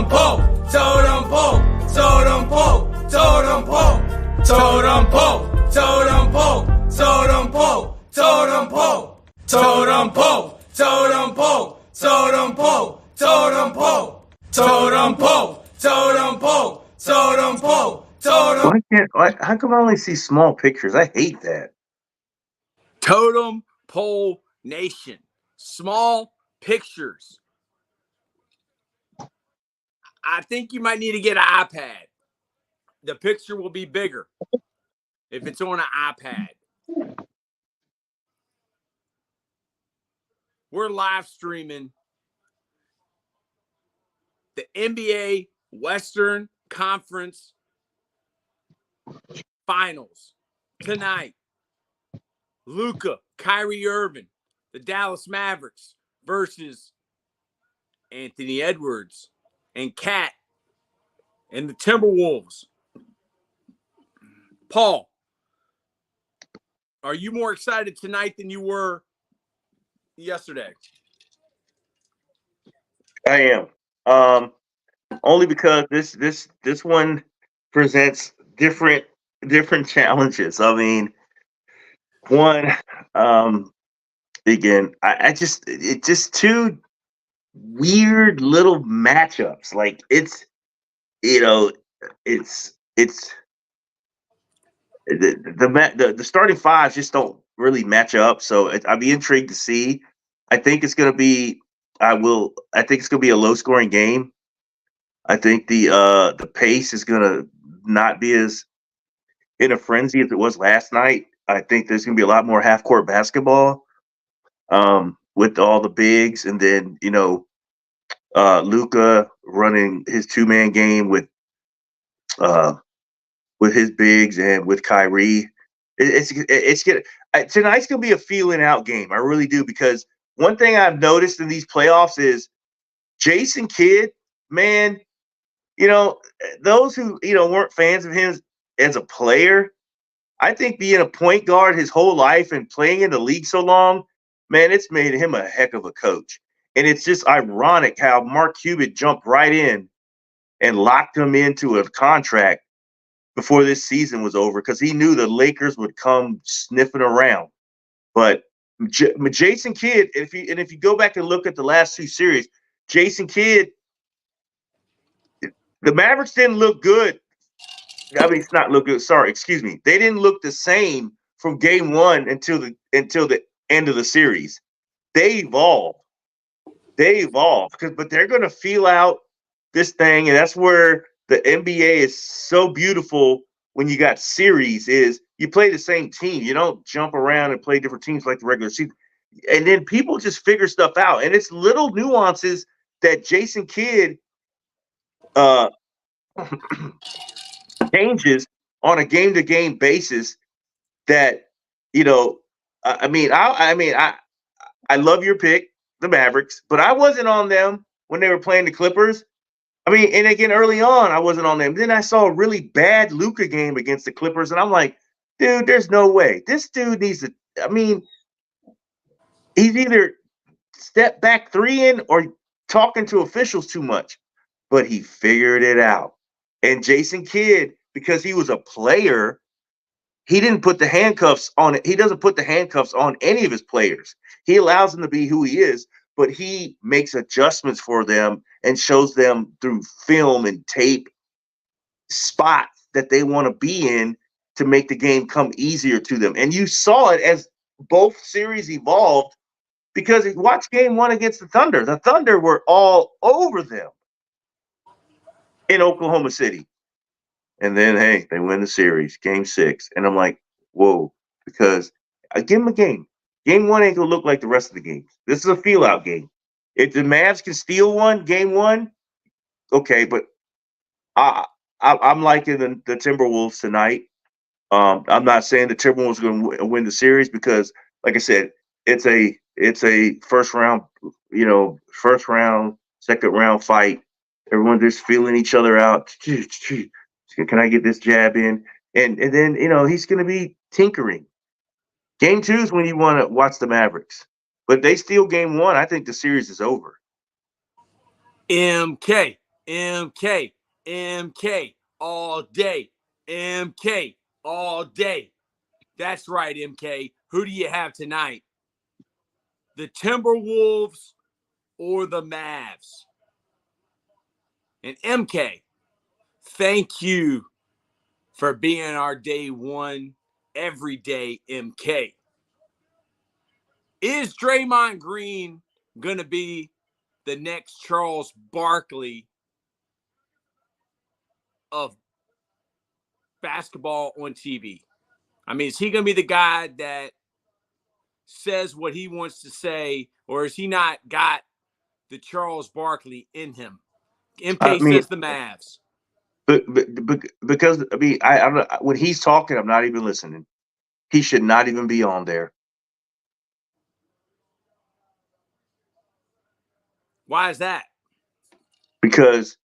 totem pole, totem pole, totem pole, totem pole, totem pole, totem pole, totem pole, totem pole, totem pole, totem pole, totem pole, totem pole, totem pole, totem pole, totem pole, totem. How come I only see small pictures? I hate that. Totem Pole Nation. Small pictures. I think you might need to get an iPad. The picture will be bigger if it's on an iPad. We're live streaming the NBA Western Conference Finals tonight. Luka, Kyrie Irving, the Dallas Mavericks versus Anthony Edwards and Cat and the Timberwolves. Paul, are you more excited tonight than you were yesterday? I am. Only because this one presents different challenges. I mean, one, again, it's just two weird little matchups. Like it's the starting fives just don't really match up. So I'd be intrigued to see. I think it's gonna be a low scoring game. I think the pace is gonna not be as in a frenzy as it was last night. I think there's gonna be a lot more half court basketball with all the bigs, and then Luka running his 2-man game with his bigs and with Kyrie. Tonight's gonna be a feeling out game. I really do, because one thing I've noticed in these playoffs is Jason Kidd, man. Those who weren't fans of him as a player, I think being a point guard his whole life and playing in the league so long, man, it's made him a heck of a coach. And it's just ironic how Mark Cuban jumped right in and locked him into a contract before this season was over, because he knew the Lakers would come sniffing around. But Jason Kidd, if you go back and look at the last two series, Jason Kidd, the Mavericks didn't look good. I mean, it's not look good. Sorry, excuse me. They didn't look the same from game one until the end of the series. They evolved. But they're going to feel out this thing, and that's where the NBA is so beautiful. When you got series, is you play the same team. You don't jump around and play different teams like the regular season. And then people just figure stuff out, and it's little nuances that Jason Kidd changes on a game-to-game basis. That I love your pick, the Mavericks, but I wasn't on them when they were playing the Clippers. I mean, and again, early on, I wasn't on them. Then I saw a really bad Luka game against the Clippers, and I'm like, dude, there's no way. This dude needs to. I mean, he's either step back three in or talking to officials too much. But he figured it out. And Jason Kidd, because he was a player, he didn't put the handcuffs on it. He doesn't put the handcuffs on any of his players. He allows them to be who he is, but he makes adjustments for them and shows them through film and tape spots that they want to be in to make the game come easier to them. And you saw it as both series evolved, because you watched game one against the Thunder. The Thunder were all over them in Oklahoma City. And then, hey, they win the series, game 6. And I'm like, whoa, because I give them a game. Game one ain't going to look like the rest of the games. This is a feel-out game. If the Mavs can steal game one, okay, but I'm liking the Timberwolves tonight. I'm not saying the Timberwolves are going to win the series, because, like I said, it's a first round, second round fight. Everyone just feeling each other out. Can I get this jab in? And then, he's going to be tinkering. Game 2 is when you want to watch the Mavericks. But if they steal game 1, I think the series is over. MK, MK, MK, all day. MK, all day. That's right, MK. Who do you have tonight? The Timberwolves or the Mavs? And MK, thank you for being our day one, everyday MK. Is Draymond Green going to be the next Charles Barkley of basketball on TV? I mean, is he going to be the guy that says what he wants to say, or has he not got the Charles Barkley in him? I MK mean, says the Mavs. because I mean, I'm not, when he's talking, I'm not even listening. He should not even be on there. Why is that? Because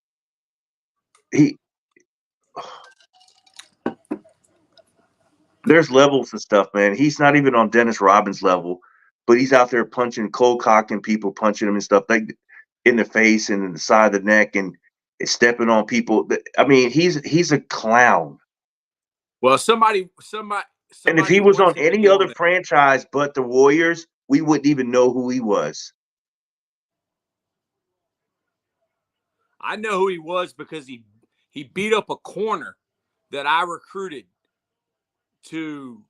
there's levels and stuff, man. He's not even on Dennis Rodman's level, but he's out there punching, cold cocking people, punching them and stuff like in the face and in the side of the neck, and stepping on people. I mean, he's a clown. Well, somebody And if he was wants on him to any be other on it. franchise but the Warriors, we wouldn't even know who he was. I know who he was because he beat up a corner that I recruited to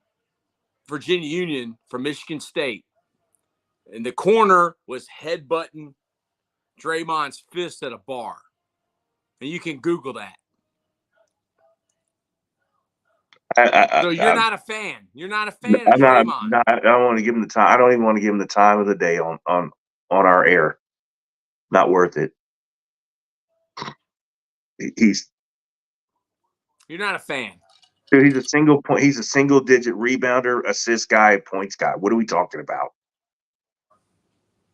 Virginia Union from Michigan State. And the corner was headbutting Draymond's fist at a bar. And you can Google that. So you're not a fan. You're not a fan of Draymond. I don't want to give him the time. I don't even want to give him the time of the day on our air. Not worth it. You're not a fan. Dude, he's a single point. He's a single digit rebounder, assist guy, points guy. What are we talking about?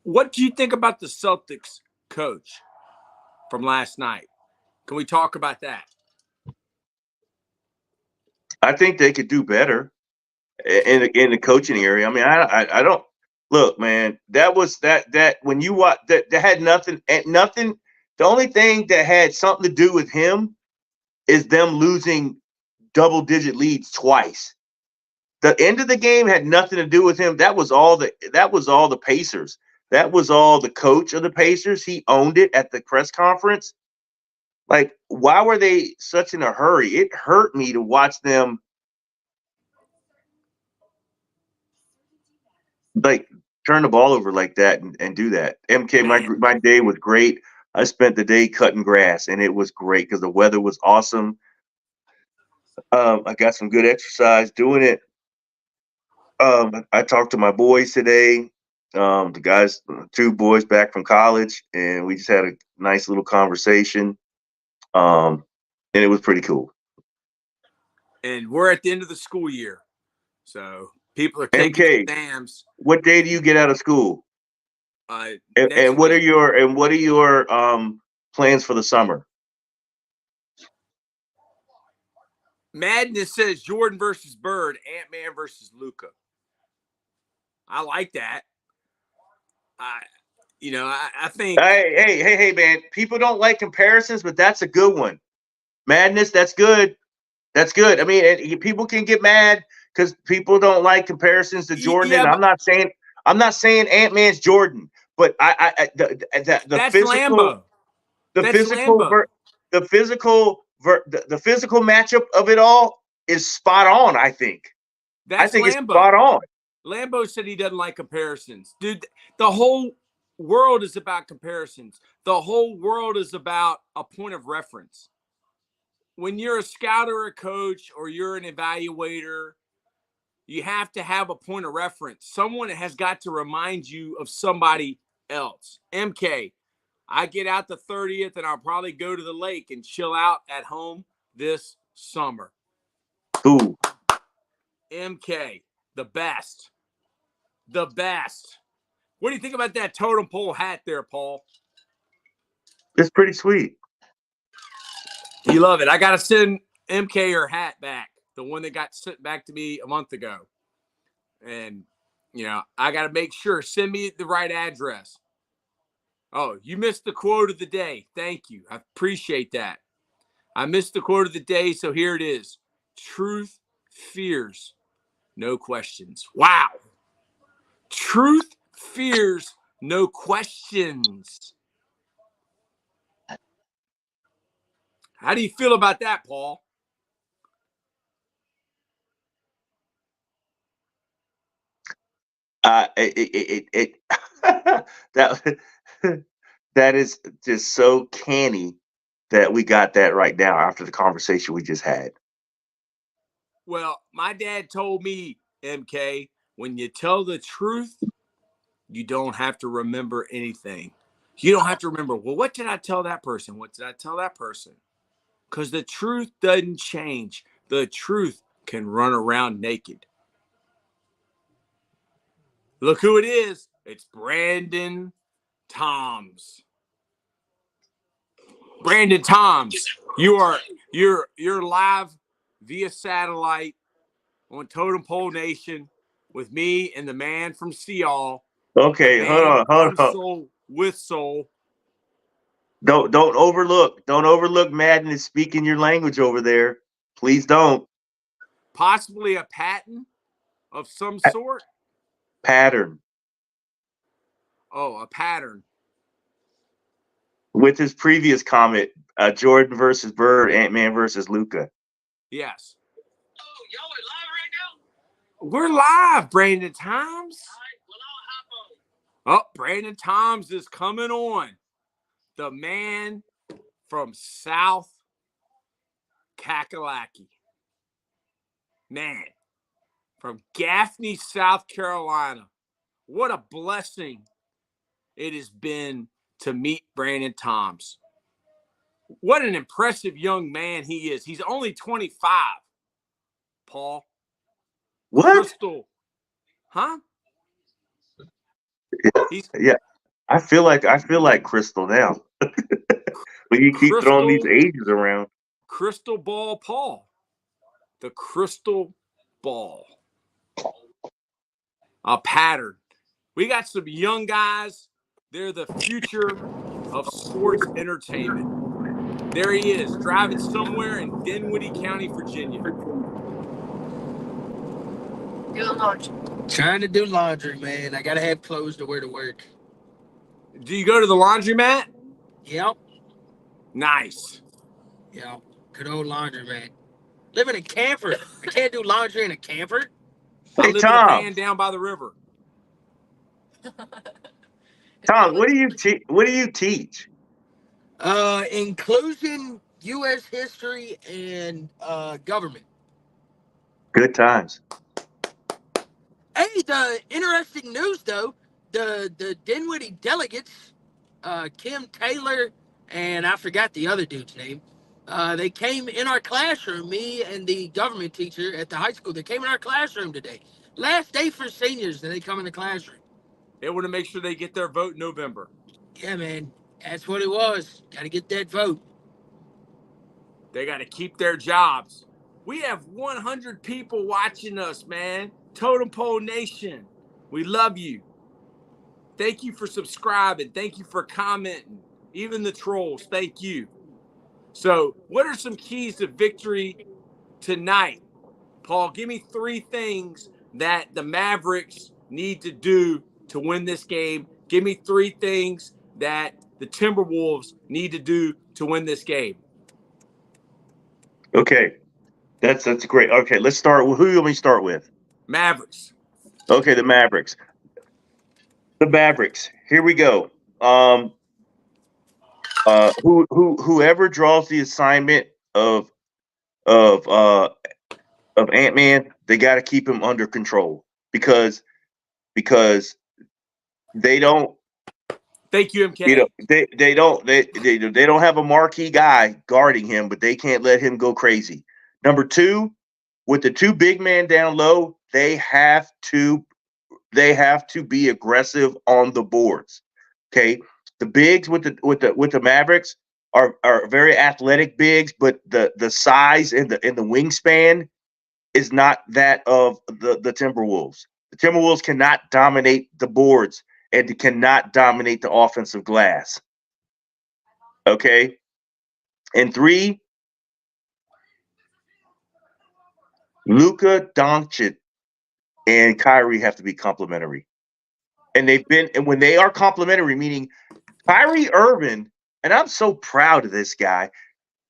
What do you think about the Celtics coach from last night? Can we talk about that? I think they could do better in the coaching area. I mean, I don't look, man. That was that when you watch that had nothing. The only thing that had something to do with him is them losing double-digit leads twice. The end of the game had nothing to do with him. That was all the Pacers. That was all the coach of the Pacers. He owned it at the press conference. Like, why were they such in a hurry? It hurt me to watch them like turn the ball over like that and do that. MK, my day was great. I spent the day cutting grass, and it was great because the weather was awesome. I got some good exercise doing it. I talked to my boys today. The guys, 2 boys back from college, and we just had a nice little conversation. And it was pretty cool. And we're at the end of the school year, so people are taking exams. What day do you get out of school? And what are your plans for the summer? Madness says Jordan versus Bird, Ant-Man versus Luka. I like that. I think. Hey, man. People don't like comparisons, but that's a good one. Madness, that's good. That's good. I mean, people can get mad because people don't like comparisons to Jordan. Yeah, I'm not saying Ant-Man's Jordan, but the physical, Lambo. the physical matchup of it all is spot on. I think Lambo. it's spot on. Lambo said he doesn't like comparisons, dude. The whole world is about comparisons. The whole world is about a point of reference. When you're a scout or a coach or you're an evaluator, you have to have a point of reference. Someone has got to remind you of somebody else. MK, I get out the 30th and I'll probably go to the lake and chill out at home this summer. Ooh. MK, the best. The best. What do you think about that totem pole hat there, Paul? It's pretty sweet. You love it. I got to send MK her hat back, the one that got sent back to me a month ago. And, I got to make sure, send me the right address. Oh, you missed the quote of the day. Thank you. I appreciate that. I missed the quote of the day, so here it is. Truth fears no questions. Wow. Truth fears no questions. How do you feel about that, Paul? That that is just so canny that we got that right now after the conversation we just had. Well, my dad told me, MK, when you tell the truth, you don't have to remember anything. You don't have to remember, well, what did I tell that person? What did I tell that person? Because the truth doesn't change. The truth can run around naked. Look who it is. It's Brandon Toms. Brandon Toms, you're live via satellite on Totem Pole Nation with me and the man from Seattle. Okay, hold on. Soul with soul. Don't overlook Madden is speaking your language over there. Please don't. Possibly a patent of some sort. Pattern. Oh, a pattern. With his previous comment, Jordan versus Bird, Ant-Man versus Luka. Yes. Oh, y'all are live right now? We're live, Brandon Toms. All right, well, I'll hop on. Oh, Brandon Toms is coming on. The man from South Kakalaki. Man, from Gaffney, South Carolina. What a blessing it has been to meet Brandon Toms. What an impressive young man he is. He's only 25, Paul. What? Crystal. Huh? Yeah. I feel like Crystal now. But you keep throwing these ages around. Crystal Ball Paul. The crystal ball. A pattern. We got some young guys. They're the future of sports entertainment. There he is, driving somewhere in Dinwiddie County, Virginia. Doing laundry. Trying to do laundry, man. I gotta have clothes to wear to work. Do you go to the laundromat? Yep. Nice. Yep. Good old laundromat. Live in a camper. I can't do laundry in a camper. I live in a van down by the river. Tom, what do you teach? Inclusion, U.S. history, and government. Good times. Hey, the interesting news though, the Dinwiddie delegates, Kim Taylor, and I forgot the other dude's name. They came in our classroom, me and the government teacher at the high school. They came in our classroom today. Last day for seniors, and they come in the classroom. They want to make sure they get their vote in November. Yeah, man. That's what it was. Got to get that vote. They got to keep their jobs. We have 100 people watching us, man. Totem Pole Nation. We love you. Thank you for subscribing. Thank you for commenting. Even the trolls, thank you. So, what are some keys to victory tonight? Paul, give me 3 things that the Mavericks need to do to win this game. Give me 3 things that the Timberwolves need to do to win this game. Okay. That's great. Okay, let's start with who you want me to start with? Mavericks. Okay, the Mavericks. The Mavericks. Here we go. Whoever draws the assignment of Ant-Man, they got to keep him under control because they don't. Thank you, MK. You know, they don't have a marquee guy guarding him, but they can't let him go crazy. Number 2, with the 2 big men down low, they have to be aggressive on the boards. Okay, the bigs with the Mavericks are very athletic bigs, but the size and the wingspan is not that of the Timberwolves. The Timberwolves cannot dominate the boards and cannot dominate the offensive glass. Okay? And 3, Luka, Doncic, and Kyrie have to be complementary. And when they are complementary, meaning Kyrie Irving, and I'm so proud of this guy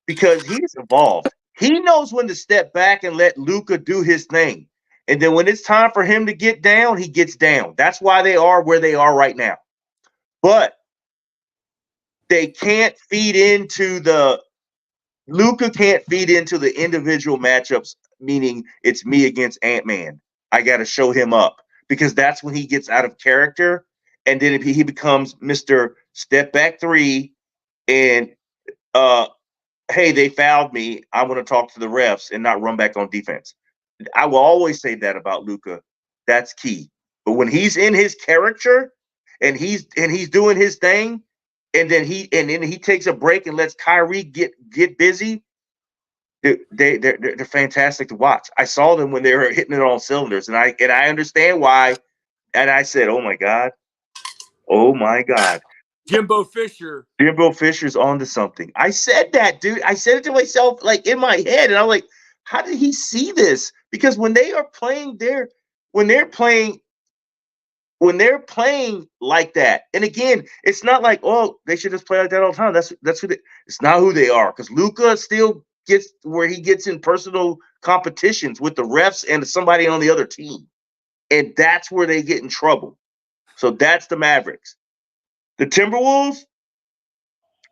because he's evolved. He knows when to step back and let Luka do his thing. And then when it's time for him to get down, he gets down. That's why they are where they are right now. But they can't feed into Luka can't feed into the individual matchups, meaning it's me against Ant-Man. I got to show him up because that's when he gets out of character. And then if he becomes Mr. Step Back 3 and hey, they fouled me. I want to talk to the refs and not run back on defense. I will always say that about Luka. That's key. But when he's in his character and he's doing his thing, and then he takes a break and lets Kyrie get busy, they're fantastic to watch. I saw them when they were hitting it on cylinders, and I understand why. And I said, oh my God. Jimbo Fisher's on to something. I said that, dude. I said it to myself, like in my head, and I'm like, how did he see this? Because when they are playing when they're playing like that, and again, it's not like, oh, they should just play like that all the time. That's it's not who they are. Because Luka still gets where he gets in personal competitions with the refs and somebody on the other team, and that's where they get in trouble. So that's the Mavericks. The Timberwolves,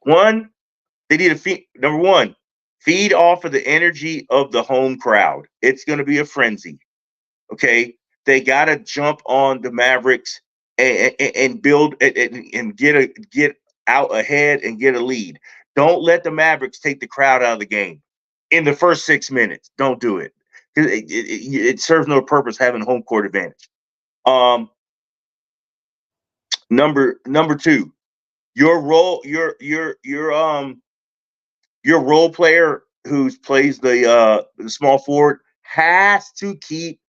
they need to feed. Number 1, feed off of the energy of the home crowd. It's going to be a frenzy. Okay, they got to jump on the Mavericks and build and get out ahead and get a lead. Don't let the Mavericks take the crowd out of the game in the first 6 minutes. Don't do it. It serves no purpose having home court advantage. Number 2, your role player who plays the small forward has to keep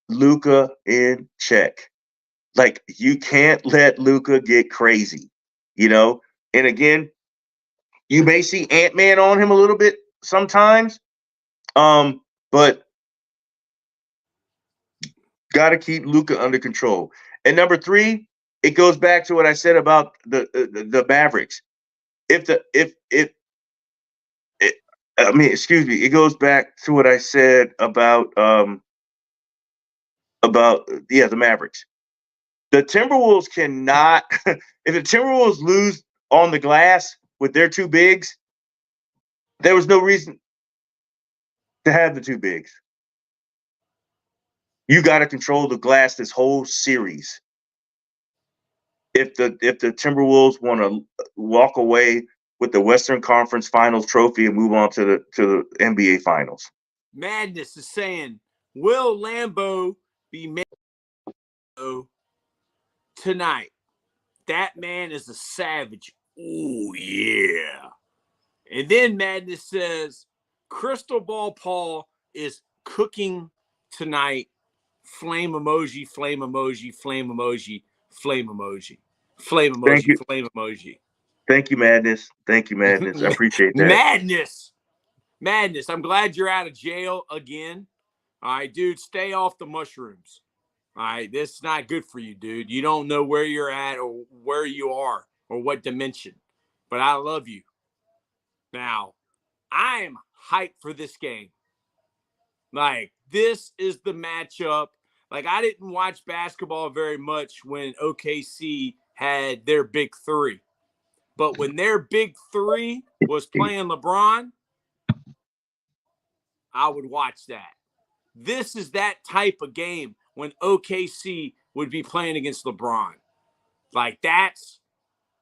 Luka in check. Like, you can't let Luka get crazy, And again, you may see Ant-Man on him a little bit sometimes, but got to keep Luka under control. And number 3, it goes back to what I said about the Mavericks. It goes back to what I said about the Mavericks. The Timberwolves cannot if the Timberwolves lose on the glass with their 2 bigs, there was no reason to have the 2 bigs. You got to control the glass this whole series. If the Timberwolves want to walk away with the Western Conference Finals trophy and move on to the NBA Finals. Madness is saying, will Lambeau be made tonight? That man is a savage. Ooh, yeah. And then Madness says, Crystal Ball Paul is cooking tonight. Flame emoji, flame emoji, flame emoji, flame emoji, flame emoji, Thank you. flame emoji. Thank you, Madness. Thank you, Madness. I appreciate that. Madness. I'm glad you're out of jail again. All right, dude, stay off the mushrooms. All right, this is not good for you, dude. You don't know where you're at or where you are or what dimension. But I love you. Now, I am hyped for this game. Like, this is the matchup. Like, I didn't watch basketball very much when OKC had their big 3. But when their big 3 was playing LeBron, I would watch that. This is that type of game when OKC would be playing against LeBron. Like, that's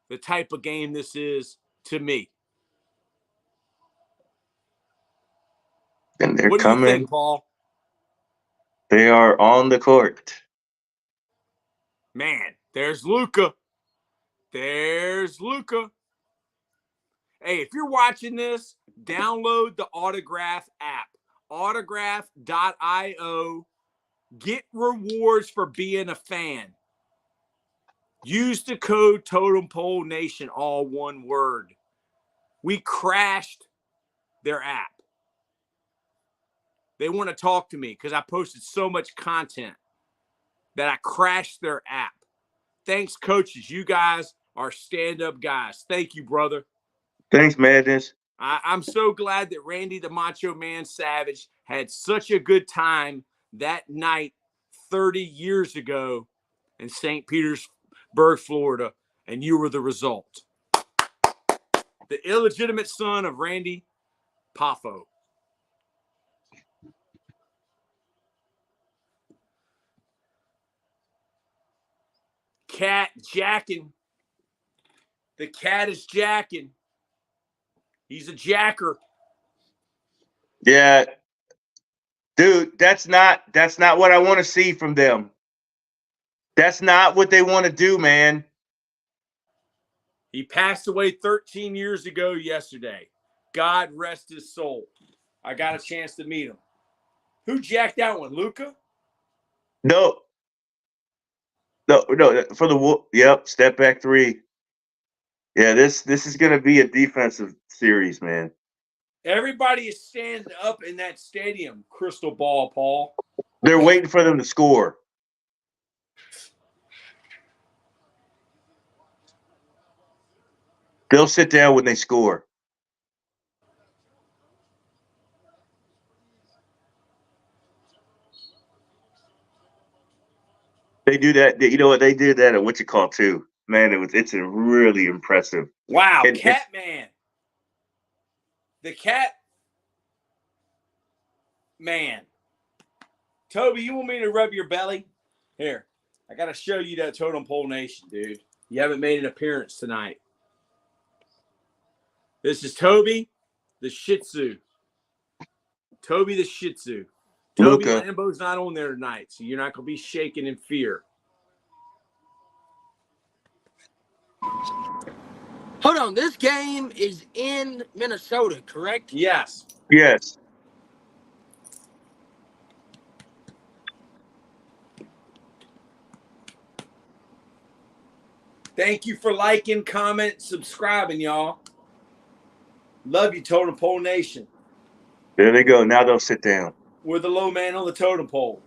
the type of game this is to me. And they're what do coming. you think, Paul? They are on the court. Man, there's Luka. There's Luka. Hey, if you're watching this, download the Autograph app. Autograph.io. Get rewards for being a fan. Use the code Totem Pole Nation, all one word. We crashed their app. They want to talk to me because I posted so much content that I crashed their app. Thanks, coaches. You guys are stand-up guys. Thank you, brother. Thanks, Madness. I'm so glad that Randy the Macho Man Savage had such a good time that night 30 years ago in St. Petersburg, Florida, and you were the result. The illegitimate son of Randy Poffo. Cat jacking. The cat is jacking. He's a jacker. Yeah. Dude, that's not what I want to see from them. That's not what they want to do, man. He passed away 13 years ago yesterday. God rest his soul. I got a chance to meet him. Who jacked that one? Luka? No, for the yep, step back three. Yeah, this is gonna be a defensive series, man. Everybody is standing up in that stadium, crystal ball, Paul. They're waiting for them to score. They'll sit down when they score. They do that. You know what? They did that at what you call too. Man, it's a really impressive. Wow, Catman. The cat man. Toby, you want me to rub your belly? Here, I got to show you that Totem Pole Nation, dude. You haven't made an appearance tonight. This is Toby, the Shih Tzu. Toby, the Shih Tzu. Toby Luka. Lambo's not on there tonight, so you're not going to be shaken in fear. Hold on, this game is in Minnesota, correct? Yes. Yes. Thank you for liking, comment, subscribing, y'all. Love you, Totem Pole Nation. There they go. Now they'll sit down. We're the low man on the totem pole.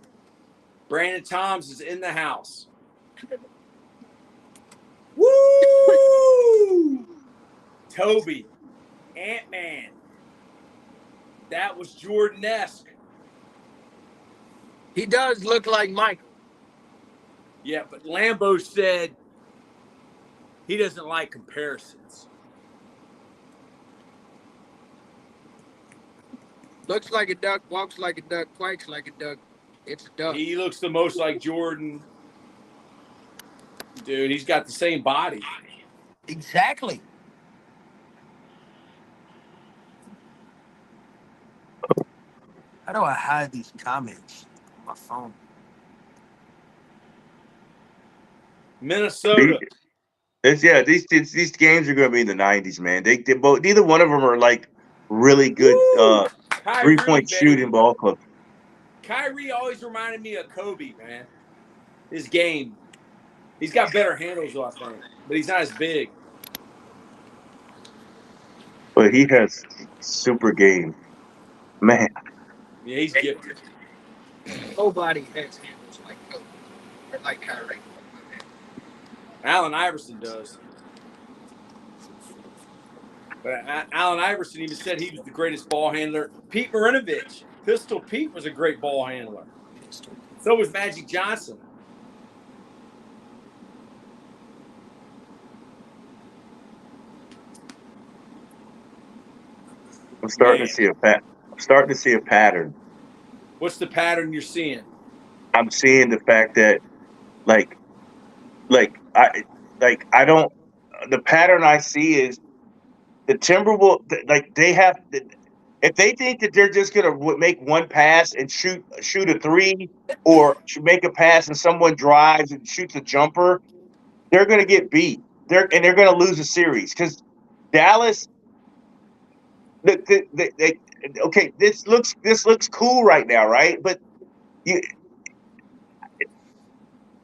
Brandon Toms is in the house. Woo! Toby, Ant-Man. That was Jordan-esque. He does look like Michael. Yeah, but Lambo said he doesn't like comparisons. Looks like a duck, walks like a duck, quacks like a duck. It's a duck. He looks the most like Jordan. Dude, he's got the same body. Exactly. How do I hide these comments on my phone? Minnesota. These games are going to be in the 90s, man. They both, neither one of them are like really good 3-point shooting ball clubs. Kyrie always reminded me of Kobe, man. His game. He's got better handles, I think, but he's not as big. But he has super game, man. Yeah, he's gifted. Nobody has handles like Kobe or like Kyrie. Allen Iverson does. But Allen Iverson even said he was the greatest ball handler. Pete Marinovich, Pistol Pete, was a great ball handler. So was Magic Johnson. I'm starting to see a pattern. What's the pattern you're seeing? I'm seeing the fact that, I don't. The pattern I see is the Timberwolves. They have. If they think that they're just gonna make one pass and shoot a three, or make a pass and someone drives and shoots a jumper, they're gonna get beat. They're gonna lose a series because Dallas. Okay, this looks cool right now, right? But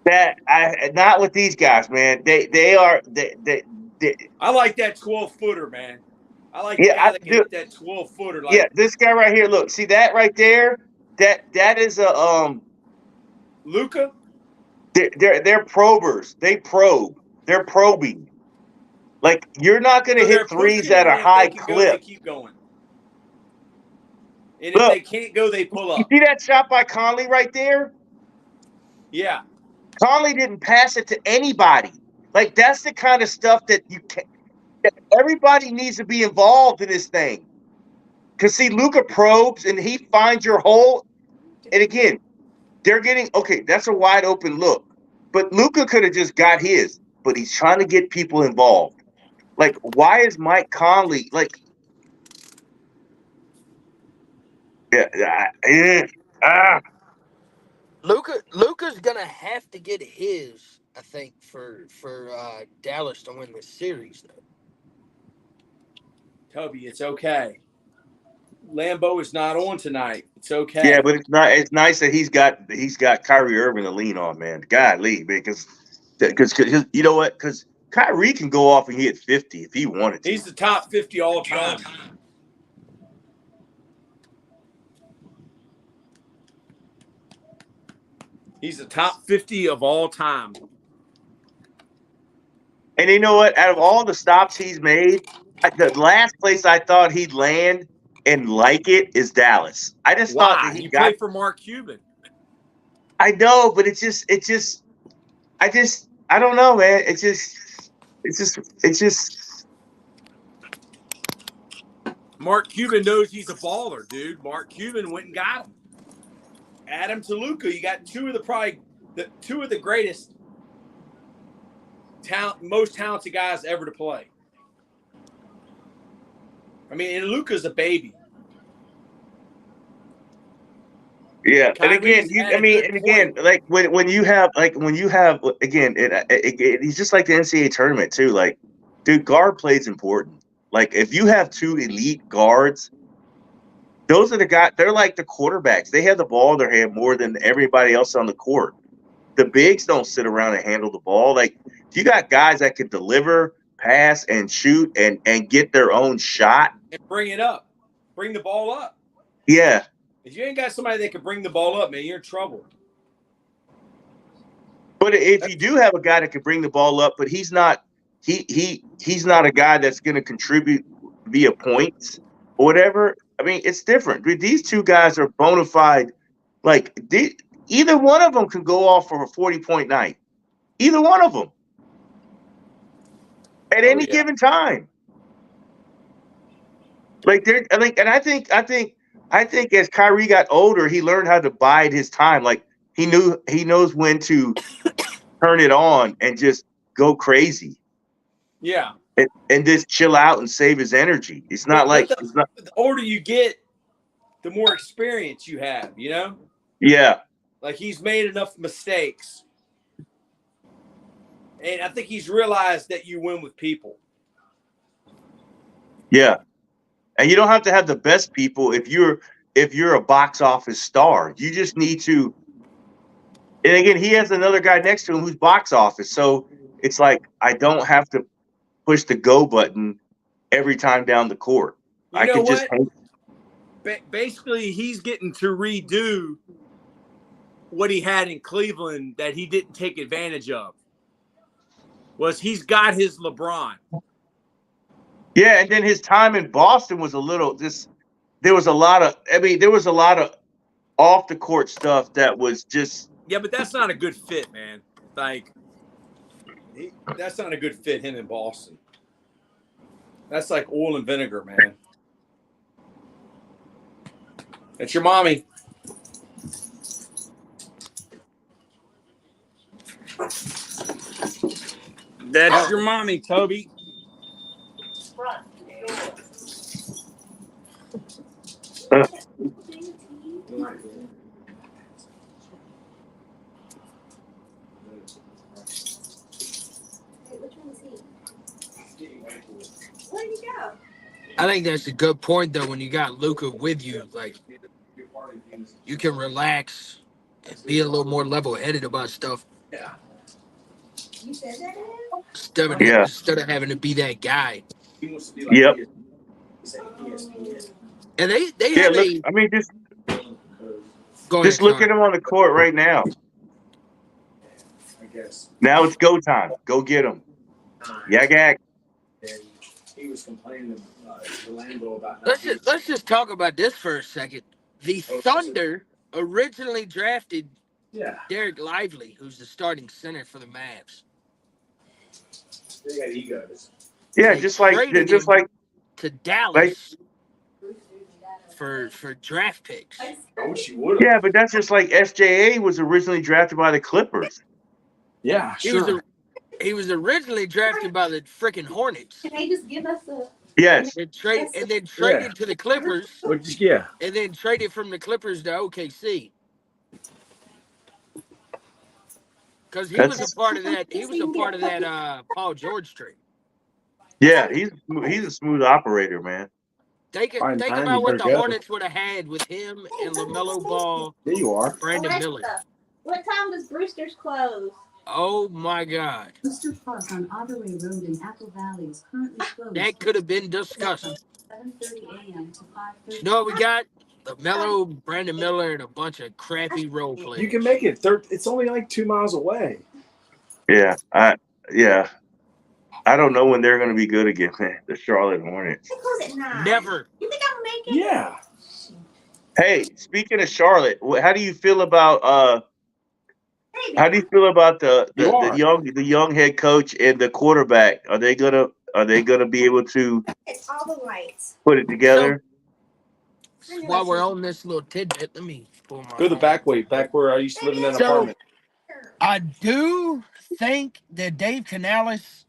Not with these guys, man. They are. I like that 12-footer, man. I like the Yeah, guy that can hit that 12-footer. Like, yeah, this guy right here. Look, see that right there? That is a Luka. They're probers. They probe. They're probing. Like, you're not going to So they're hit threes pushing, at a and if high they can go, they clip. keep going. And if Look, they can't go, they pull you up. see that shot by Conley right there? Yeah. Conley didn't pass it to anybody. Like, that's the kind of stuff that everybody needs to be involved in this thing. Because, see, Luka probes, and he finds your hole. And, again, they're getting – okay, that's a wide open look. But Luka could have just got his. But he's trying to get people involved. Like, why is Mike Conley – like – Luka's gonna have to get his, I think, for Dallas to win this series, though. Toby, it's okay. Lambeau is not on tonight. It's okay. Yeah, but it's not. It's nice that he's got Kyrie Irving to lean on, man. Golly, because you know what? Because Kyrie can go off and hit 50 if he wanted to. He's the top 50 all time. He's the top 50 of all time. And you know what? Out of all the stops he's made, the last place I thought he'd land and like it is Dallas. I just thought that he played for Mark Cuban. I know, but I don't know, man. It's just. Mark Cuban knows he's a baller, dude. Mark Cuban went and got him. Add him to Luka. You got two of the greatest most talented guys ever to play. I mean, and Luka's a baby. Yeah, Kyrie's and again, like when you have again, it's just like the NCAA tournament too. Like, dude, guard play is important. Like, if you have two elite guards, those are the guys. They're like the quarterbacks. They have the ball in their hand more than everybody else on the court. The bigs don't sit around and handle the ball. Like, if you got guys that can deliver, pass, and shoot, and get their own shot, and bring it up, bring the ball up. Yeah. If you ain't got somebody that can bring the ball up, man, you're in trouble. But if you do have a guy that can bring the ball up, but he's not a guy that's going to contribute via points or whatever. I mean, it's different. These two guys are bona fide. Like, either one of them can go off for a 40-point night. Either one of them at any given time. Like, and I think as Kyrie got older, he learned how to bide his time. Like, he knows when to turn it on and just go crazy. Yeah. And just chill out and save his energy. It's not the older you get, the more experience you have, you know? Yeah. Like, he's made enough mistakes. And I think he's realized that you win with people. Yeah. And you don't have to have the best people if you're a box office star. You just need to. And again, he has another guy next to him who's box office. So it's like, I don't have to push the go button every time down the court. I could just basically he's getting to redo what he had in Cleveland that he didn't take advantage of. He's got his LeBron. Yeah, and then his time in Boston was there was a lot of off the court stuff that was just. Yeah, but that's not a good fit, man. Like, that's not a good fit, him in Boston. That's like oil and vinegar, man. That's your mommy. That's your mommy, Toby. I think that's a good point, though, when you got Luka with you. Like, you can relax and be a little more level-headed about stuff. Yeah. You said that? Instead of having to be that guy. He wants to be like Yep. ESPN. And they Yeah, have look. a. I mean, Go ahead, just look Sean. at him on the court right now. I guess. Now it's go time. Go get him. Yag. And he was complaining to Lambo about Let's just talk about this for a second. The Thunder originally drafted Derek Lively, who's the starting center for the Mavs. They got egos. Yeah, They just like traded him to Dallas for draft picks. I wish he would have. Yeah, but that's just like SJA was originally drafted by the Clippers. Yeah, sure. He was originally drafted by the freaking Hornets. Can they just give us a? Yes. And then traded to the Clippers. Yeah. And then traded from the Clippers to OKC. Because he was a part of that. He was a part of that Paul George trade. Yeah, he's a smooth operator, man. Think about what the Hornets would have had with him and LaMelo Ball. There you are. Brandon Miller. What time does Brewster's close? Oh my God. Brewster Park on Otterway Road in Apple Valley is currently closed. That could have been discussed. 7:30 a.m. to 5:30. You know what we got? LaMelo, Brandon Miller, and a bunch of crappy role players. You can make it. It's only like 2 miles away. Yeah, I don't know when they're going to be good again, man. The Charlotte Hornets. They close at 9. Never. You think I'm making? Yeah. Hey, speaking of Charlotte, how do you feel about the young head coach and the quarterback? Are they gonna be able to It's all the lights. put it together? So, while we're on this little tidbit, let me pull my. Go the back way, back where I used to live in that apartment. I do think that Dave Canales,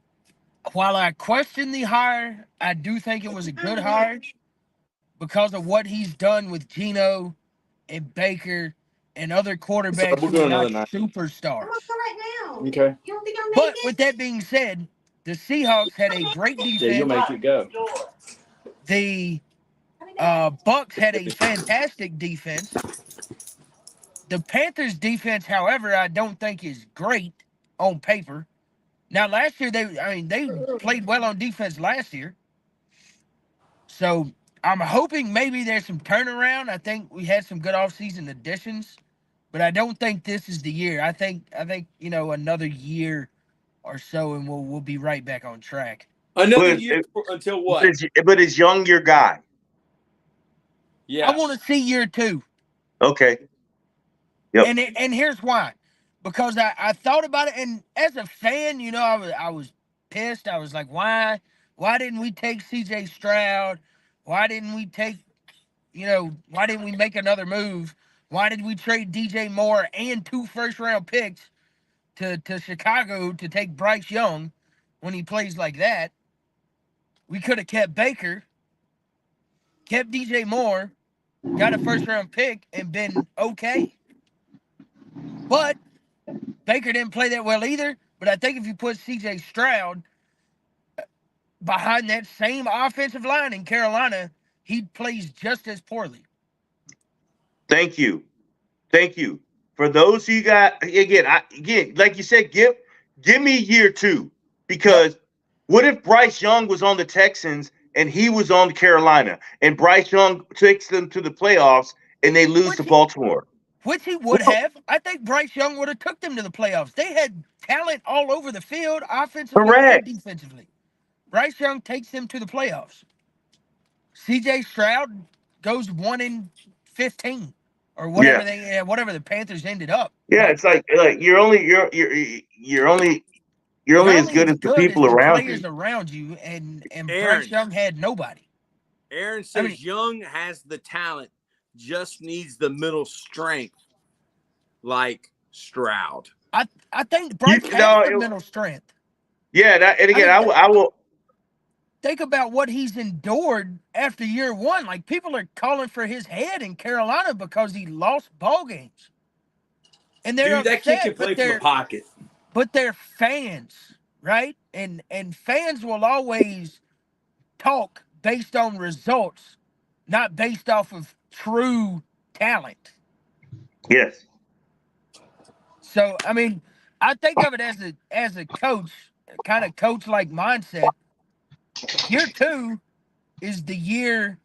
while I question the hire, I do think it was a good hire because of what he's done with Geno and Baker and other quarterbacks who are not superstars. I'm gonna go right now. Okay. You don't think I'm making? But with that being said, the Seahawks had a great defense. Yeah, you'll make it go. The Bucks had a fantastic defense. The Panthers' defense, however, I don't think is great on paper. Now, last year they played well on defense last year. So I'm hoping maybe there's some turnaround. I think we had some good offseason additions, but I don't think this is the year. I think another year or so, and we'll be right back on track. Another year until what? But is Young your guy? Yeah. I want to see year 2. Okay. Yep. And here's why. Because I thought about it, and as a fan, I was pissed. I was like, why didn't we take C.J. Stroud? Why didn't we make another move? Why did we trade DJ Moore and 2 first-round picks to Chicago to take Bryce Young when he plays like that? We could have kept Baker, kept DJ Moore, got a first-round pick, and been okay. But Baker didn't play that well either. But I think if you put C.J. Stroud behind that same offensive line in Carolina, he plays just as poorly. Thank you. For those who got again, like you said, give me year 2, because what if Bryce Young was on the Texans and he was on Carolina, and Bryce Young takes them to the playoffs and they lose to Baltimore? Which he would have. I think Bryce Young would have took them to the playoffs. They had talent all over the field, offensively and defensively. Bryce Young takes them to the playoffs. C.J. Stroud goes 1-15 or whatever whatever the Panthers ended up. Yeah, it's like you're only as good as the people around you. Players around you, and Aaron, Bryce Young had nobody. Aaron says Young has the talent, just needs the middle strength, like Stroud. I think Bryce has the mental strength. Yeah, I will think about what he's endured after year 1. Like, people are calling for his head in Carolina because he lost ball games. And they're that kid can play from the pocket. But they're fans, right? And fans will always talk based on results, not based off of true talent. Yes. So, I I think of it as a coach, kind of coach like mindset. Year 2 is the year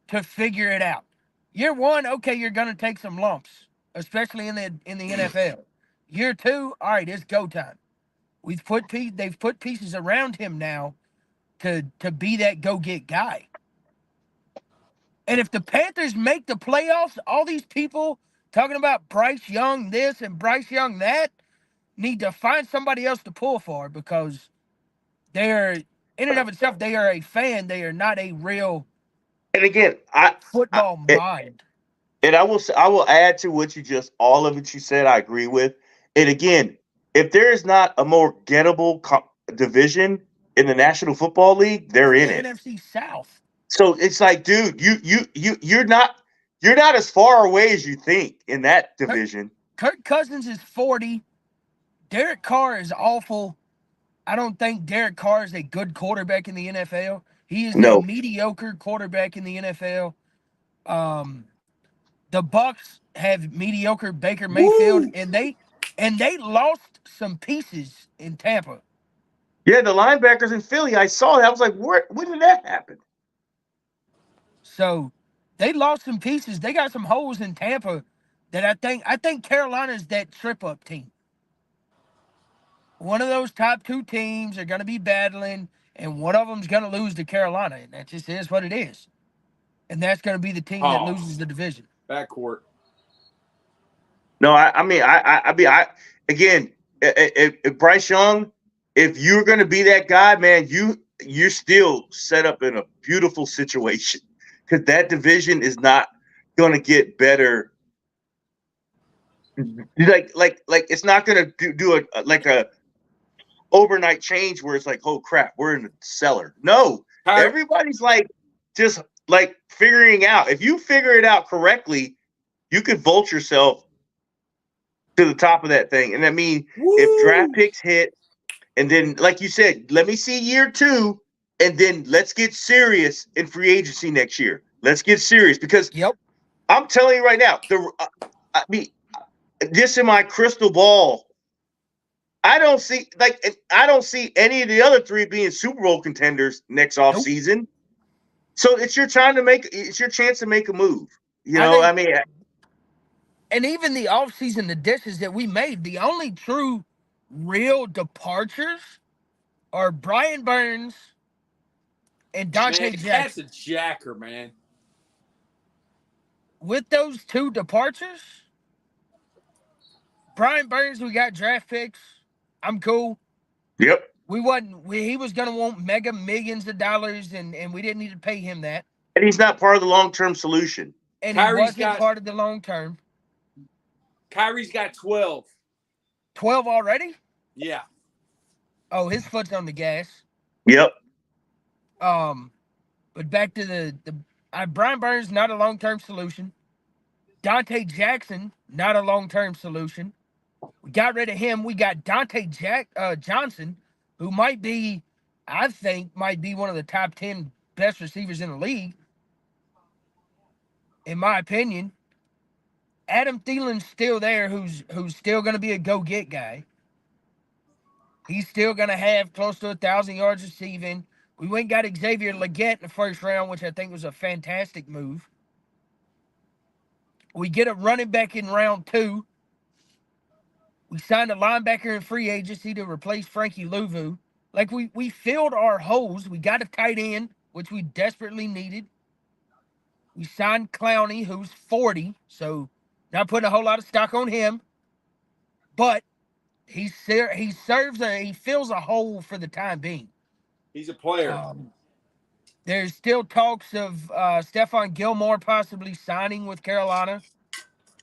to figure it out. Year 1, okay, you're gonna take some lumps, especially in the NFL. Year 2, all right, it's go time. They've put pieces around him now to be that go get guy. And if the Panthers make the playoffs, all these people talking about Bryce Young this and Bryce Young that need to find somebody else to pull for, because they're in and of itself, they are a fan. They are not a real And again, football mind. and I will add to what you just all of it you said. I agree with. And again, if there is not a more gettable division in the National Football League, they're The in it. NFC South. So it's like, dude, you're not as far away as you think in that division. Kirk Cousins is 40. Derek Carr is awful. I don't think Derek Carr is a good quarterback in the NFL. He is a mediocre quarterback in the NFL. The Bucks have mediocre Baker Mayfield, and they lost some pieces in Tampa. Yeah, the linebackers in Philly, I saw that. I was like, when did that happen? So they lost some pieces. They got some holes in Tampa that I think Carolina's that trip-up team. One of those top 2 teams are going to be battling, and one of them's going to lose to Carolina, and that just is what it is. And that's going to be the team that loses the division. Backcourt. No, I mean, again, if Bryce Young, if you're going to be that guy, man, you're still set up in a beautiful situation, because that division is not going to get better. Like it's not going to do a overnight change where it's like, oh crap, we're in the cellar. No, everybody's like just like figuring out. If you figure it out correctly, you could vault yourself to the top of that thing. And I mean, if draft picks hit, and then like you said, let me see year 2, and then let's get serious in free agency next year. Let's get serious, because I'm telling you right now, I mean, just in my crystal ball, I don't see any of the other 3 being Super Bowl contenders next offseason. So it's your chance to make a move. I mean, and even the offseason, the dishes that we made, the only true real departures are Brian Burns and Dante Jackson. That's a jacker, man. With those 2 departures, Brian Burns, we got draft picks. I'm cool. Yep. He was going to want mega millions of dollars, and we didn't need to pay him that. And he's not part of the long-term solution. And he wasn't part of the long-term. Kyrie's got 12. 12 already? Yeah. Oh, his foot's on the gas. Yep. But back to the Brian Burns, not a long-term solution. Dante Jackson, not a long-term solution. We got rid of him. We got Dante Johnson, who I think might be one of the top 10 best receivers in the league, in my opinion. Adam Thielen's still there, who's still going to be a go-get guy. He's still going to have close to 1,000 yards receiving. We went and got Xavier Legette in the first round, which I think was a fantastic move. We get a running back in round 2. We signed a linebacker in free agency to replace Frankie Louvu. Like, we filled our holes. We got a tight end, which we desperately needed. We signed Clowney, who's 40, so not putting a whole lot of stock on him. But he fills a hole for the time being. He's a player. There's still talks of Stephon Gilmore possibly signing with Carolina.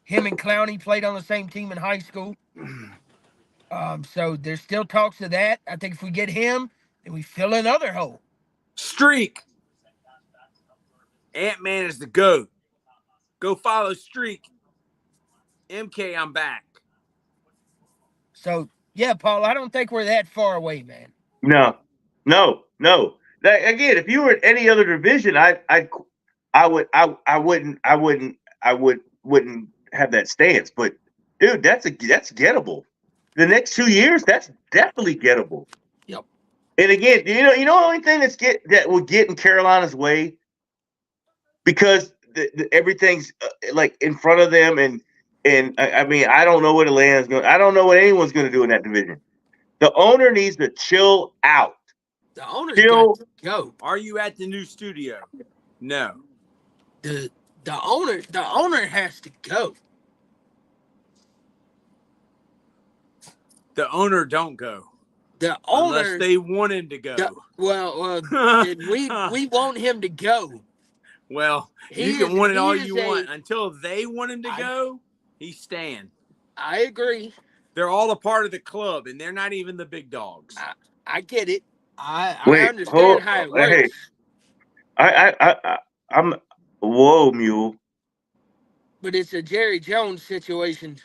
Him and Clowney played on the same team in high school. So there's still talks of that. I think if we get him, then we fill another hole. Streak. Ant-Man is the GOAT. Go follow Streak. MK, I'm back. So, yeah, Paul, I don't think we're that far away, man. No. Again, if you were in any other division, I wouldn't have that stance. But dude, that's gettable. the next 2 years, that's definitely gettable. Yep. And again, the only thing that will get in Carolina's way, because everything's like in front of them, and I mean, I don't know what Atlanta's going. I don't know what anyone's going to do in that division. The owner needs to chill out. The owner's got to go. Are you at the new studio? No. The owner has to go. The owner don't go. The owner, unless they want him to go. Then we want him to go. Well, you can want it all you want. Until they want him to go, he's staying. I agree. They're all a part of the club, and they're not even the big dogs. I get it. I understand how it works. Hey, I'm whoa, mule. But it's a Jerry Jones situation.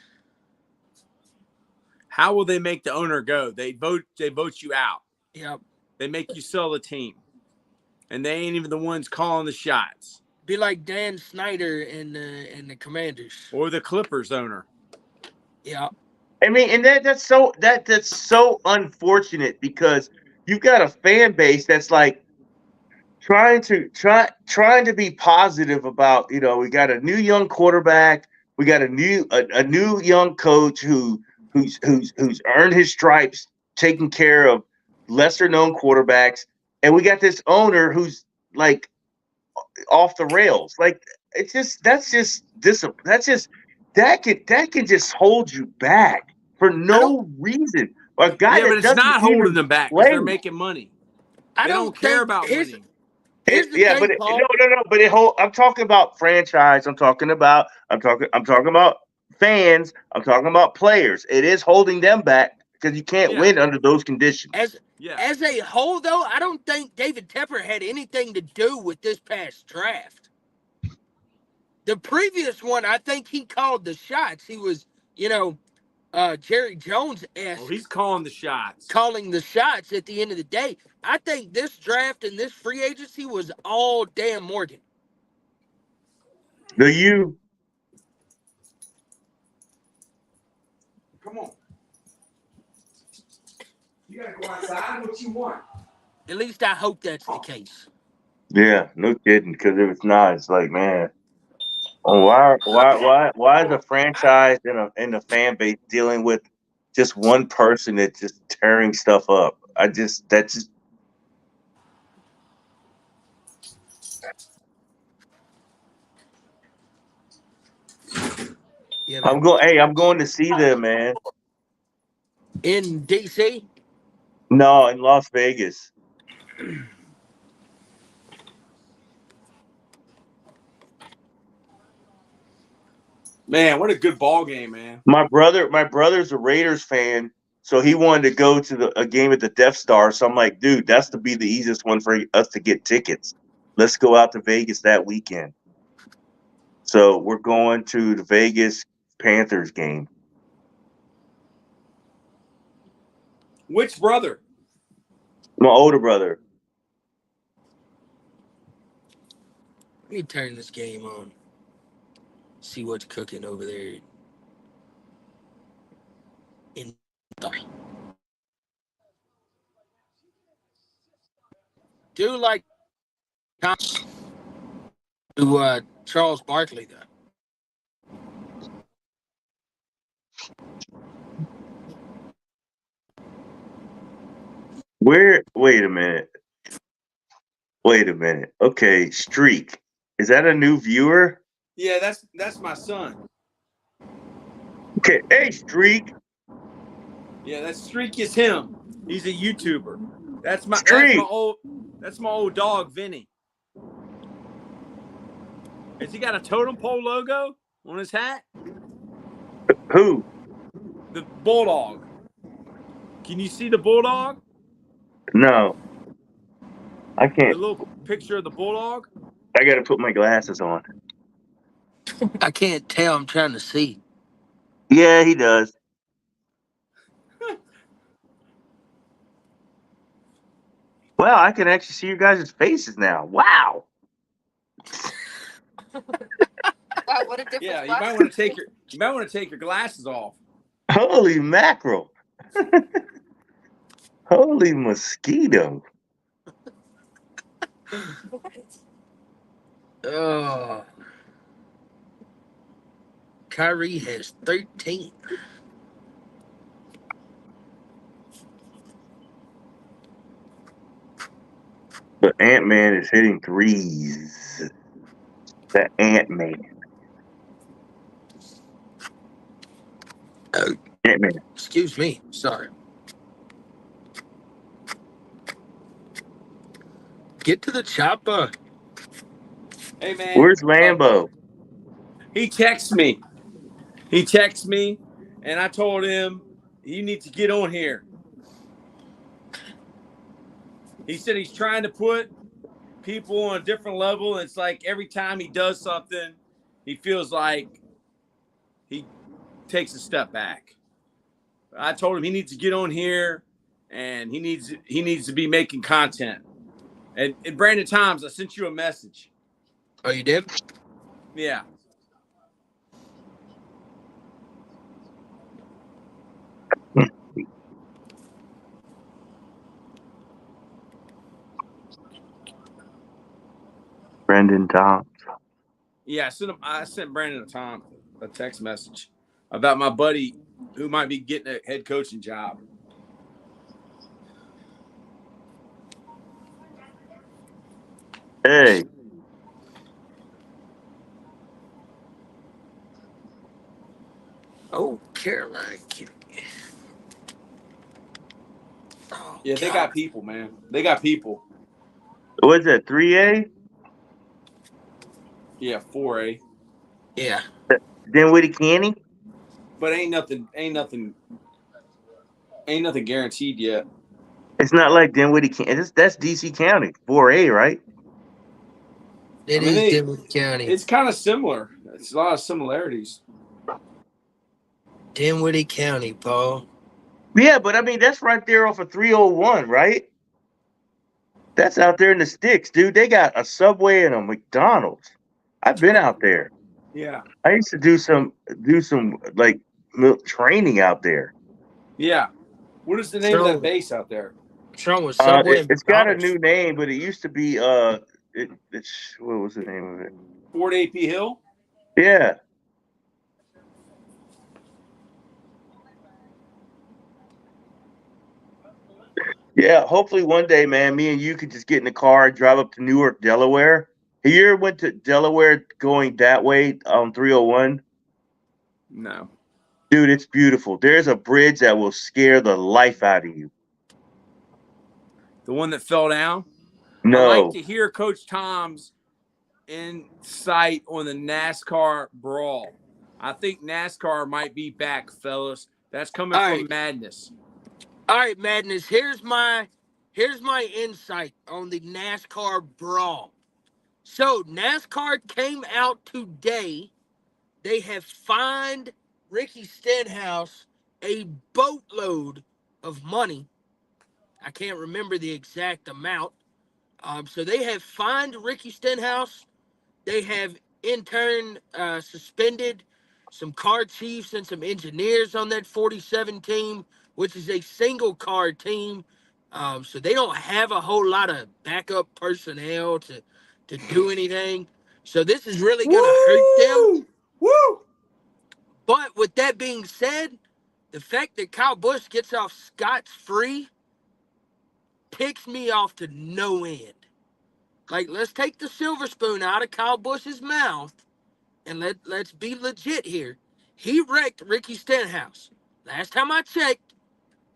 How will they make the owner go? They vote you out. Yep. They make you sell a team. And they ain't even the ones calling the shots. Be like Dan Snyder and the Commanders. Or the Clippers owner. Yeah. I mean, and that's so unfortunate, because you've got a fan base that's like trying to be positive about, we got a new young quarterback, we got a new young coach who's earned his stripes taking care of lesser known quarterbacks, and we got this owner who's like off the rails. Like, that can just hold you back for no reason. A guy but it's not holding them back because they're making money. They don't care about winning. I'm talking about franchise. I'm talking about fans. I'm talking about players. It is holding them back because you can't win under those conditions. As a whole, though, I don't think David Tepper had anything to do with this past draft. The previous one, I think he called the shots. He was, Jerry Jones-esque. Oh, he's calling the shots. Calling the shots at the end of the day. I think this draft and this free agency was all Dan Morgan. Do you? Come on. You gotta go outside. What you want? At least I hope that's the case. Yeah, no kidding. Because if it's not, it's like, man, why is a franchise and a fan base dealing with just one person that's just tearing stuff up? Yeah, I'm going to see them, man. In DC? No, in Las Vegas. Man, what a good ball game, man. My brother's a Raiders fan, so he wanted to go to a game at the Death Star. So I'm like, dude, that's to be the easiest one for us to get tickets. Let's go out to Vegas that weekend. So we're going to the Vegas Panthers game. Which brother? My older brother. Let me turn this game on. See what's cooking over there. Do like to Charles Barkley though. Wait a minute. Okay, Streak. Is that a new viewer? Yeah, that's my son. Okay, hey Streak. Yeah, that Streak is him. He's a YouTuber. That's my old dog, Vinny. Has he got a totem pole logo on his hat? Who? The bulldog. Can you see the bulldog? No. I can't. The little picture of the bulldog? I got to put my glasses on. I can't tell. I'm trying to see. Yeah, he does. Well, I can actually see you guys' faces now. Wow. Wow, what a difference. Yeah, you might want to take your glasses off. Holy mackerel. Holy mosquito. Oh. Kyrie has 13. But Ant-Man is hitting threes. The Ant-Man. Oh, Ant-Man. excuse me. Sorry. Get to the chopper. Hey man, Where's Lambo? he texts me. He texts me, and I told him you need to get on here. He said he's trying to put people on a different level. It's like every time he does something, he feels like he takes a step back. I told him he needs to get on here, and he needs to be making content. And Brandon Times, I sent you a message. Oh, you did? Yeah. Brendan Toms. Yeah, I sent Brandon a text message about my buddy who might be getting a head coaching job. Hey. Oh, Caroline. Oh, Yeah, they God. got people, man. They got people. What's that, 3A? Yeah, 4A. Yeah. Dinwiddie Canny? But ain't nothing guaranteed yet. It's not like Dinwiddie Canny. That's DC County. 4A, right? It is Dinwiddie County. It's kind of similar. It's a lot of similarities. Dinwiddie County, Paul. Yeah, but I mean, that's right there off of 301, right? That's out there in the sticks, dude. They got a Subway and a McDonald's. I've been out there. Yeah. I used to do some like training out there. Yeah. What is the name of that base out there? Sean was Subway and It's got a McDonald's. new name, but it used to be it's what was the name of it? Fort AP Hill? Yeah. Yeah, hopefully one day, man, me and you could just get in the car and drive up to Newark, Delaware. Have you ever went to Delaware going that way on 301? No. Dude, it's beautiful. There's a bridge that will scare the life out of you. The one that fell down? No. I like to hear Coach Tom's insight on the NASCAR brawl. I think NASCAR might be back, fellas. That's coming from Madness. All right, Madness. Here's my insight on the NASCAR brawl. So NASCAR came out today. They have fined Ricky Stenhouse a boatload of money. I can't remember the exact amount. So they have fined Ricky Stenhouse. They have in turn suspended some car chiefs and some engineers on that 47 team, which is a single car team. So they don't have a whole lot of backup personnel to do anything. So this is really going to hurt them. Woo! But with that being said, the fact that Kyle Busch gets off scot-free ticks me off to no end. Like, let's take the silver spoon out of Kyle Busch's mouth and let's be legit here. He wrecked Ricky Stenhouse. Last time I checked,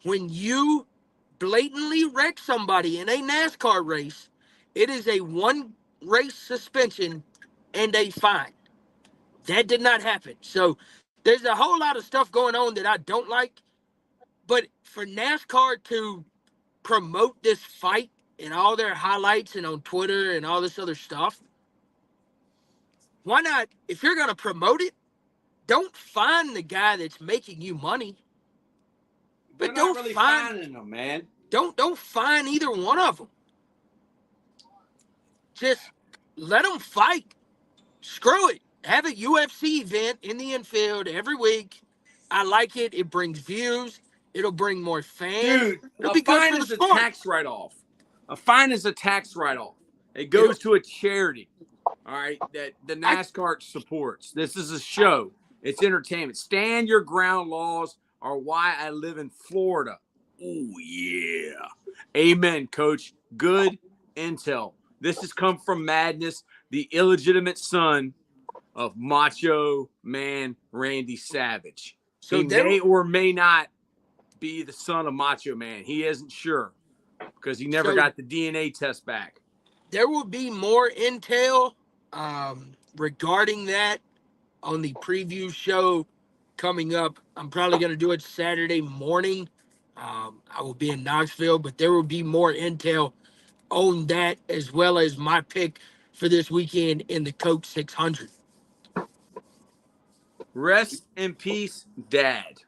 when you blatantly wreck somebody in a NASCAR race, it is a 1 race suspension and a fine. That did not happen. So there's a whole lot of stuff going on that I don't like. But for NASCAR to promote this fight in all their highlights and on Twitter and all this other stuff, why not? If you're going to promote it, don't find the guy that's making you money. But They're not really finding them, man. Don't find either one of them. Just let them fight. Screw it. Have a UFC event in the infield every week. I like it. It brings views. It'll bring more fans. Dude, It'll a be good fine for the is a sport. tax write-off. A fine is a tax write-off. It goes to a charity, all right, that the NASCAR supports. This is a show. It's entertainment. Stand your ground laws are why I live in Florida. Oh, yeah. Amen, Coach. Good intel. This has come from Madness, the illegitimate son of Macho Man Randy Savage. So He may or may not be the son of Macho Man. He isn't sure because he never got the DNA test back. There will be more intel regarding that on the preview show coming up. I'm probably going to do it Saturday morning. I will be in Knoxville, but there will be more intel on that as well as my pick for this weekend in the Coke 600. Rest in peace, Dad.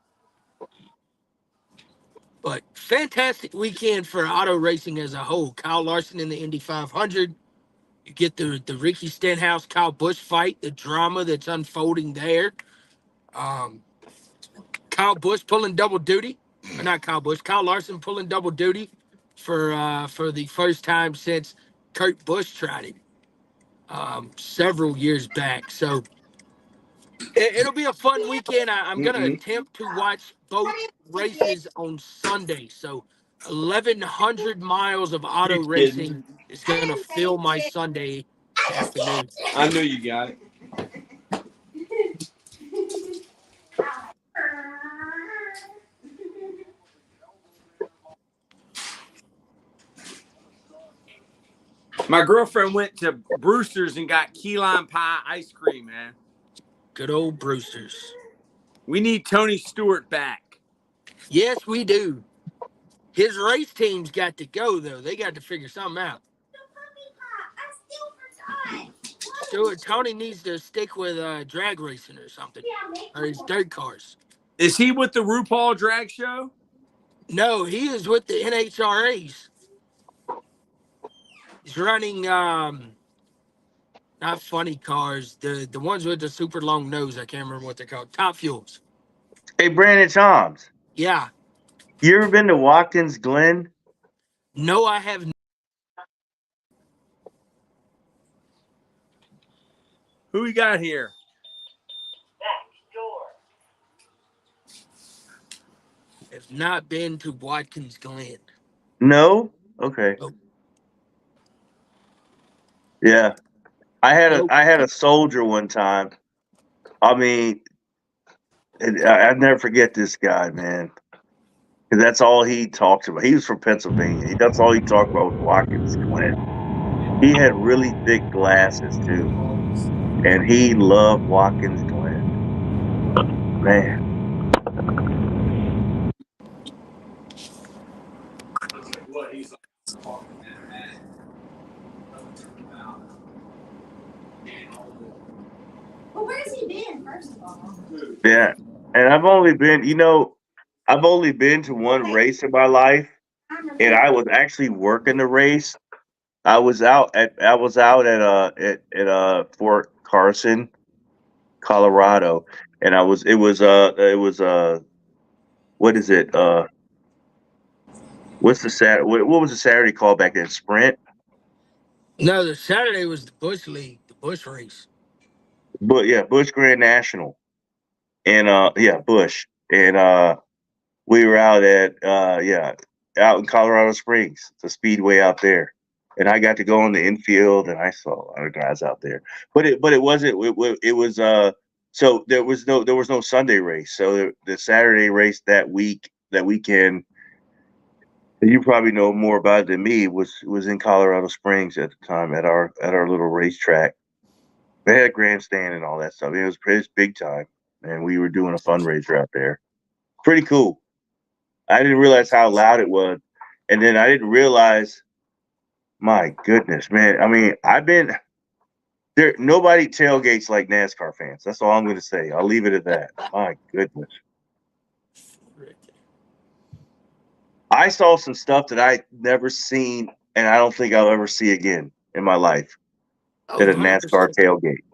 But fantastic weekend for auto racing as a whole. Kyle Larson in the Indy 500. You get the Ricky Stenhouse, Kyle Busch fight, the drama that's unfolding there. Kyle Busch pulling double duty. Or not Kyle Busch, Kyle Larson pulling double duty for the first time since Kurt Busch tried it several years back. So it'll be a fun weekend. I'm going to attempt to watch both races on Sunday. So 1,100 miles of auto racing is going to fill my Sunday afternoon. I knew you got it. My girlfriend went to Brewster's and got key lime pie ice cream, man. Good old Brewster's. We need Tony Stewart back. Yes, we do. His race team's got to go, though. They got to figure something out. Stuart, Tony needs to stick with drag racing or something, or his dirt cars. Is he with the RuPaul drag show? No, he is with the NHRAs. He's running not funny cars, the ones with the super long nose. I can't remember what they're called. Top Fuels. Hey, Brandon Toms, Yeah. you ever been to Watkins Glen? No, I have not. Who we got here? Have not been to Watkins Glen. No? Okay. Nope. Yeah. I had a soldier one time. I mean, I'd never forget this guy, man. Because that's all he talked about. He was from Pennsylvania. That's all he talked about was Watkins Glen. He had really thick glasses, too. And he loved Watkins Glen. Man. What he's like. Well, where's he been, first of all? Yeah. And I've only been to one race in my life. And I was actually working the race. I was out at Fort Carson, Colorado, and it was what is it? What's the Saturday? What was the Saturday called back then? Sprint? No, the Saturday was the Bush League, the Bush race. But yeah, Bush Grand National. And Bush. And we were out out in Colorado Springs, the speedway out there. And I got to go on the infield, and I saw a lot of guys out there. But it wasn't. It was so there was no Sunday race. So the Saturday race that weekend, and you probably know more about it than me, was in Colorado Springs at the time at our little racetrack. They had a grandstand and all that stuff. It was big time, and we were doing a fundraiser out there. Pretty cool. I didn't realize how loud it was, and then I didn't realize. My goodness, man. I mean, I've been there. Nobody tailgates like NASCAR fans. That's all I'm going to say. I'll leave it at that. My goodness. I saw some stuff that I never seen, and I don't think I'll ever see again in my life at a NASCAR tailgate.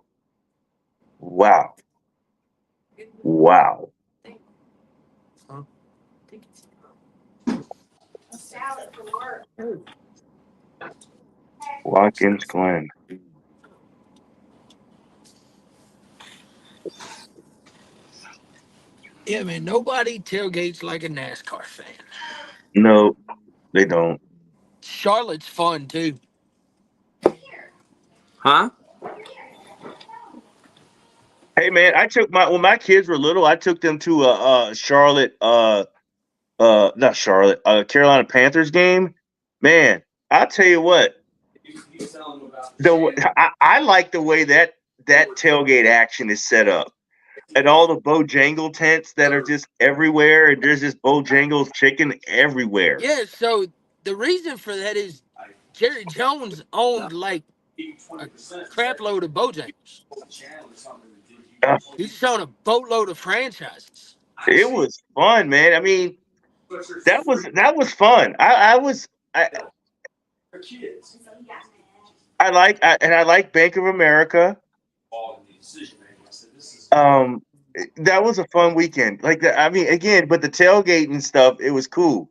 Wow. Wow. Salad for work. Watkins Glen. Yeah, man. Nobody tailgates like a NASCAR fan. No, they don't. Charlotte's fun too. Huh? Hey man, I took when my kids were little, I took them to a Charlotte not Charlotte, Carolina Panthers game. Man, I'll tell you what, I like the way that tailgate action is set up. And all the Bojangle tents that are just everywhere, and there's just Bojangles chicken everywhere. Yeah. So the reason for that is Jerry Jones owned like a crap load of Bojangles. Uh, He's owned a boatload of franchises. It was fun, man. I mean, that was fun. I like Bank of America. Um, that was a fun weekend. Like I mean, again, but the tailgate and stuff, it was cool.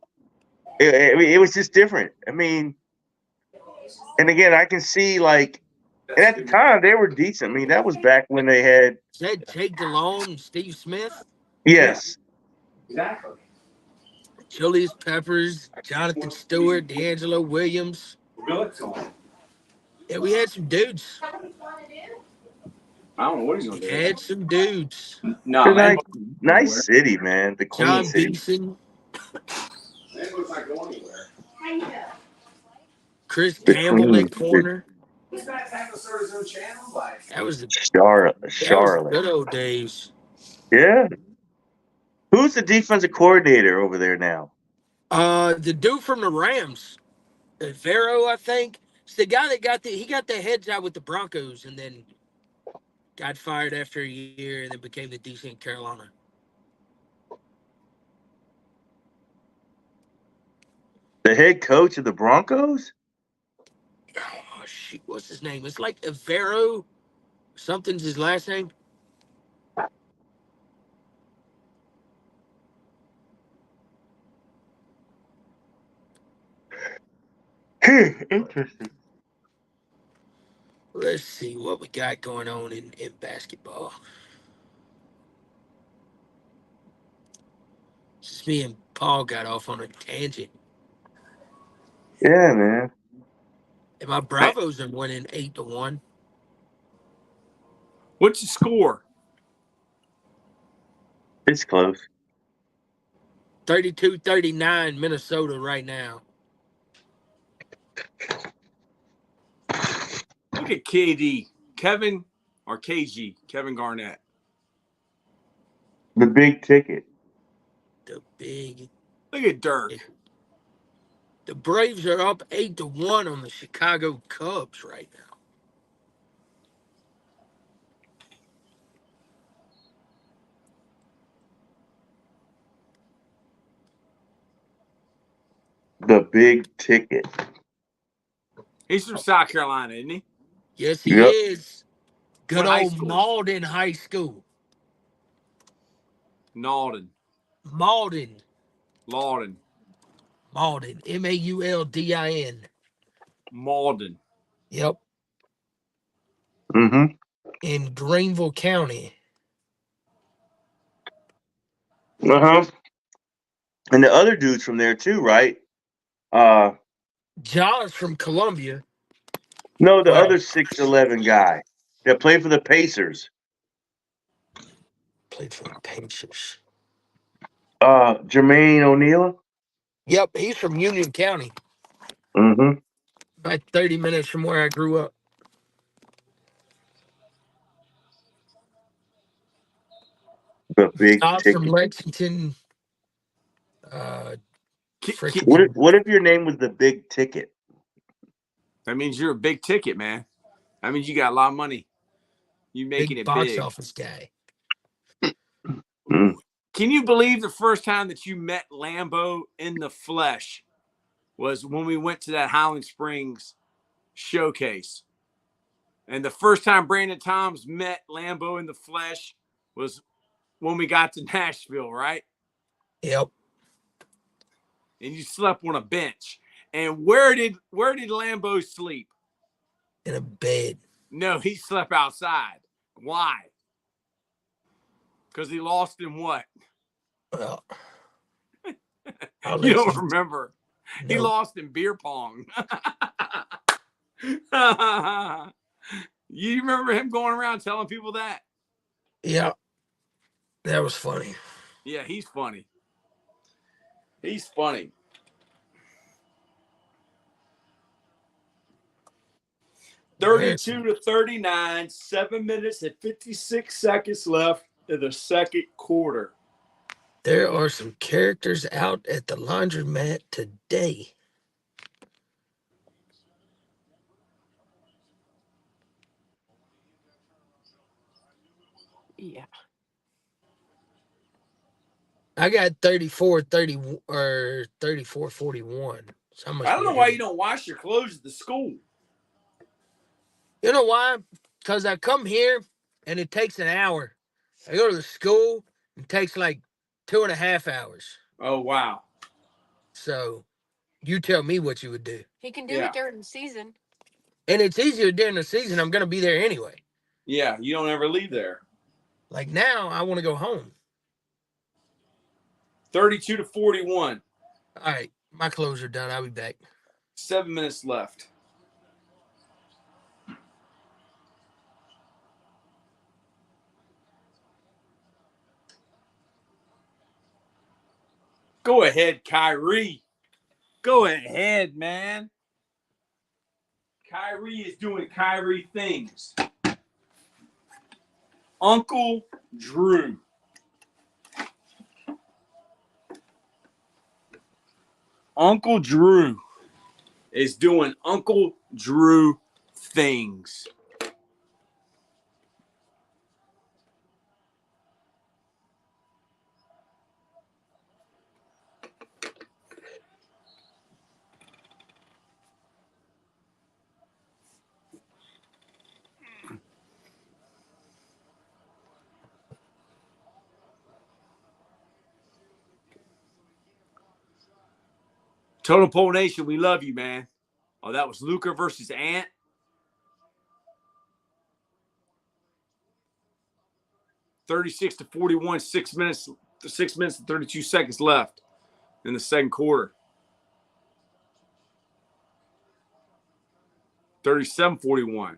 It was just different. I mean, and again, I can see like, and at the time they were decent. I mean, that was back when they had Is that Jake Delhomme and Steve Smith? yes, Exactly. Julius Peppers, Jonathan Stewart, D'Angelo Williams. Yeah, we had some dudes. I don't know what he's gonna We do. had some dudes. No, man. nice city, man. The Queen John City. Beeson, Man's not going anywhere. How you doing? Chris The Campbell Queen at corner. This guy's having to start his own channel. Like, That was the Charlotte. good old days. Yeah. Who's the defensive coordinator over there now? The dude from the Rams, Vero, I think. It's the guy that got the head job with the Broncos and then got fired after a year and then became the DC in Carolina. The head coach of the Broncos? Oh shoot, what's his name? It's like Vero. Something's his last name. Interesting. Let's see what we got going on in basketball. Just me and Paul got off on a tangent. Yeah, man. And my Bravos are winning 8-1. what's the score? It's close. 32-39 Minnesota right now. Look at KD, Kevin or KG, Kevin Garnett. The big ticket. The big. Look at Dirk. The Braves are up 8-1 on the Chicago Cubs right now. The big ticket. He's from South Carolina, isn't he? Yes, he Yep. is. Good What high old school? Malden High School. Nalden. Malden. Malden. Mauldin. Malden. Yep. Mm-hmm. In Greenville County. Uh-huh. And the other dude's from there too, right? Josh from Columbia. No, the Right. other 6'11" guy that played for the Pacers. Played for the Pacers. Jermaine O'Neal. Yep, he's from Union County. Mm-hmm. About 30 minutes from where I grew up. The big Josh ticket. from Lexington. What if your name was the big ticket? That means you're a big ticket, man. That means you got a lot of money. You making big it box big. office guy. Mm. Can you believe the first time that you met Lambo in the flesh was when we went to that Highland Springs showcase? And the first time Brandon Toms met Lambo in the flesh was when we got to Nashville, right? Yep. and you slept on a bench. And where did Lambeau sleep? In a bed. No, he slept outside. Why? Because he lost in what? Well, you don't remember. No. He lost in beer pong. You remember him going around telling people that? Yeah. That was funny. Yeah, he's funny. He's funny. Man. 32-39, 7 minutes and 56 seconds left in the second quarter. There are some characters out at the laundromat today. Yeah. I got 34-30 or 34-41. So I don't know why you don't wash your clothes at the school. You know why? Because I come here and it takes an hour. I go to the school, it takes like 2.5 hours. Oh, wow. So you tell me what you would do. He can do it during the season. And it's easier during the season. I'm going to be there anyway. Yeah, you don't ever leave there. Like now, I want to go home. 32-41. All right, my clothes are done. I'll be back. 7 minutes left. Go ahead, Kyrie. Go ahead, man. Kyrie is doing Kyrie things. Uncle Drew. Uncle Drew is doing Uncle Drew things. Total Pole Nation, we love you, man. Oh, that was Luka versus Ant. (36-41), 6 minutes and 32 seconds left in the second quarter. 37-41.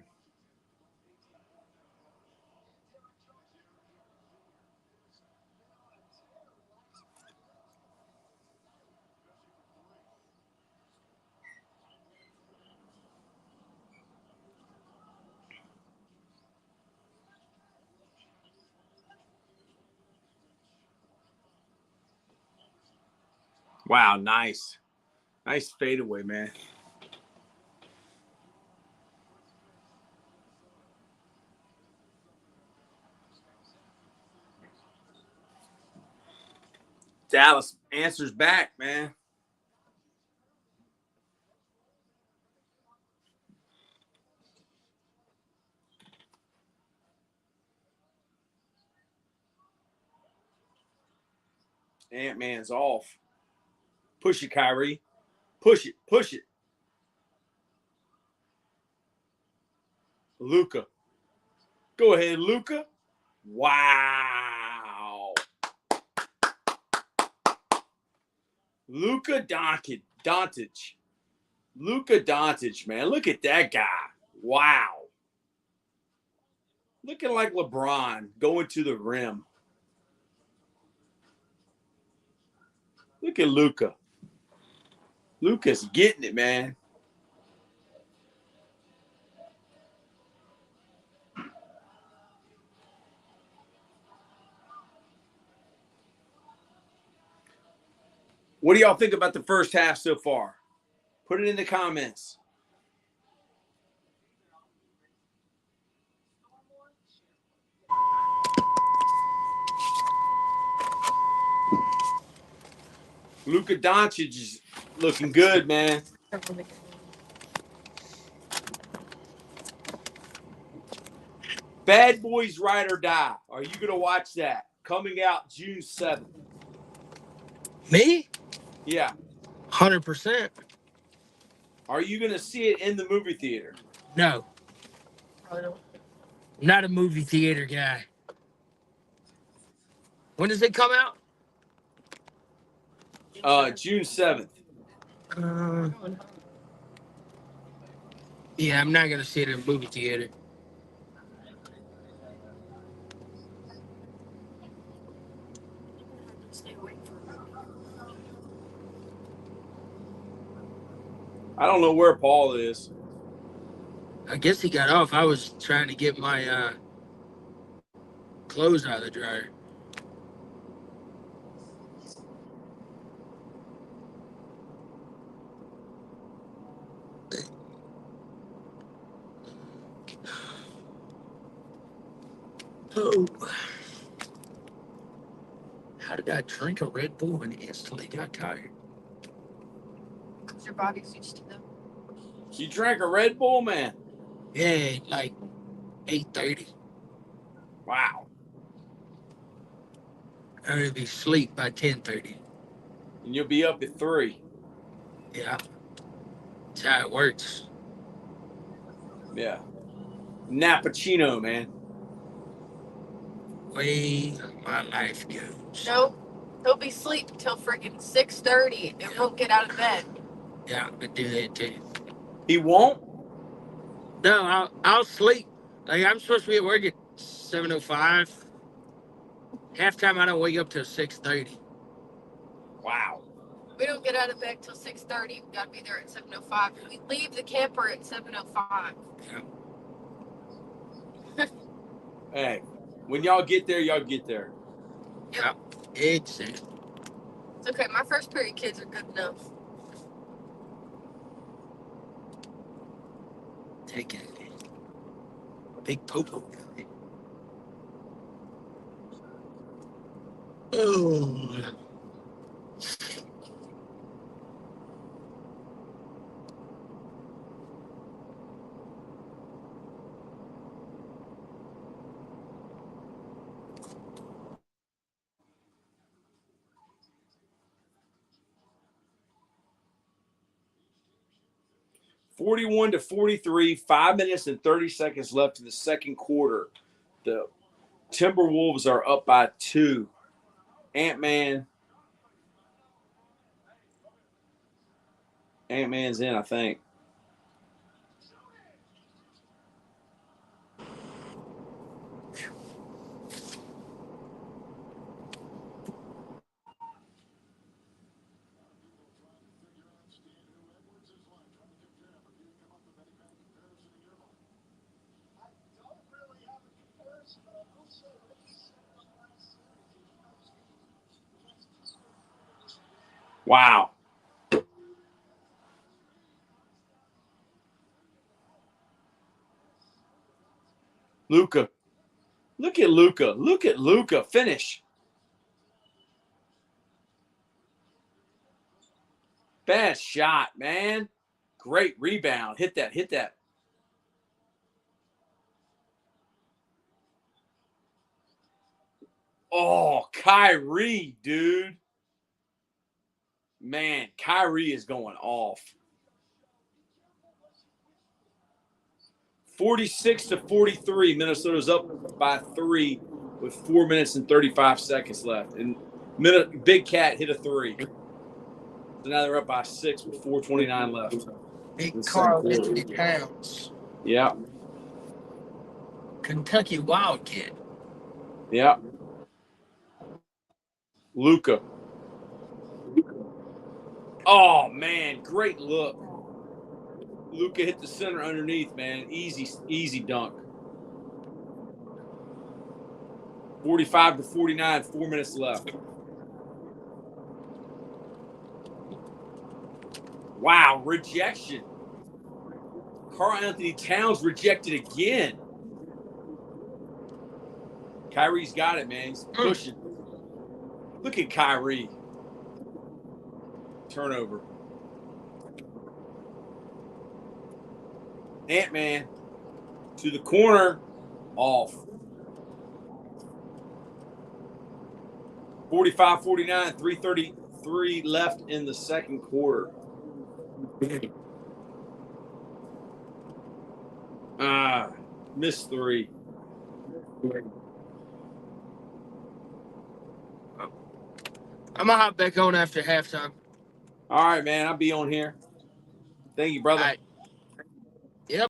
Wow, nice. Nice fadeaway, man. Dallas answers back, man. Ant-Man's off. Push it, Kyrie. Push it. Push it. Luka. Go ahead, Luka. Wow. Luka Doncic. Luka Doncic, man. Look at that guy. Wow. Looking like LeBron going to the rim. Look at Luka. Luka's getting it, man. What do y'all think about the first half so far? Put it in the comments. Luka Doncic is looking good, man. Bad Boys Ride or Die. Are you going to watch that? Coming out June 7th. Me? Yeah. 100%. Are you going to see it in the movie theater? No. I'm not a movie theater guy. When does it come out? June 7th. Yeah, I'm not going to see it in a movie theater. I don't know where Paul is. I guess he got off. I was trying to get my clothes out of the dryer. Oh. How did I drink a Red Bull and instantly got tired? Because your body's used to them. You drank a Red Bull, man? Yeah, like 8:30. Wow. I'm going to be asleep by 10:30. And you'll be up at 3. Yeah. That's how it works. Yeah. Nappuccino, man. Way my life goes. Nope. He'll be asleep until freaking 6:30 and won't get out of bed. Yeah, I do that too. He won't? No, I'll sleep. Like, I'm supposed to be at work at 7:05. Half time I don't wake up till 6:30. Wow. We don't get out of bed till 6:30. We gotta be there at 7:05. We leave the camper at 7:05. Yeah. Hey, when y'all get there, y'all get there. Yeah. It's okay. My first period kids are good enough. take it. Big popo. Oh. (41-43), 5 minutes and 30 seconds left in the second quarter. The Timberwolves are up by 2. Ant-Man's in, I think. Wow. Luka. Look at Luka. Look at Luka. Finish. Bad shot, man. Great rebound. Hit that. Hit that. Oh, Kyrie, dude. Man, Kyrie is going off. 46-43. Minnesota's up by 3 with 4 minutes and 35 seconds left. And Big Cat hit a 3. So now they're up by 6 with 4:29 left. Big Carl Anthony Towns. Yeah. Kentucky Wildcat. Yeah. Luka. Oh, man. Great look. Luka hit the center underneath, man. Easy dunk. 45-49, 4 minutes left. Wow, rejection. Karl Anthony Towns rejected again. Kyrie's got it, man. He's pushing. Look at Kyrie. Turnover. Ant-Man to the corner. Off. 45-49, 3 left in the second quarter. Missed 3. I'm going to hop back on after halftime. All right, man. I'll be on here. Thank you, brother. All right.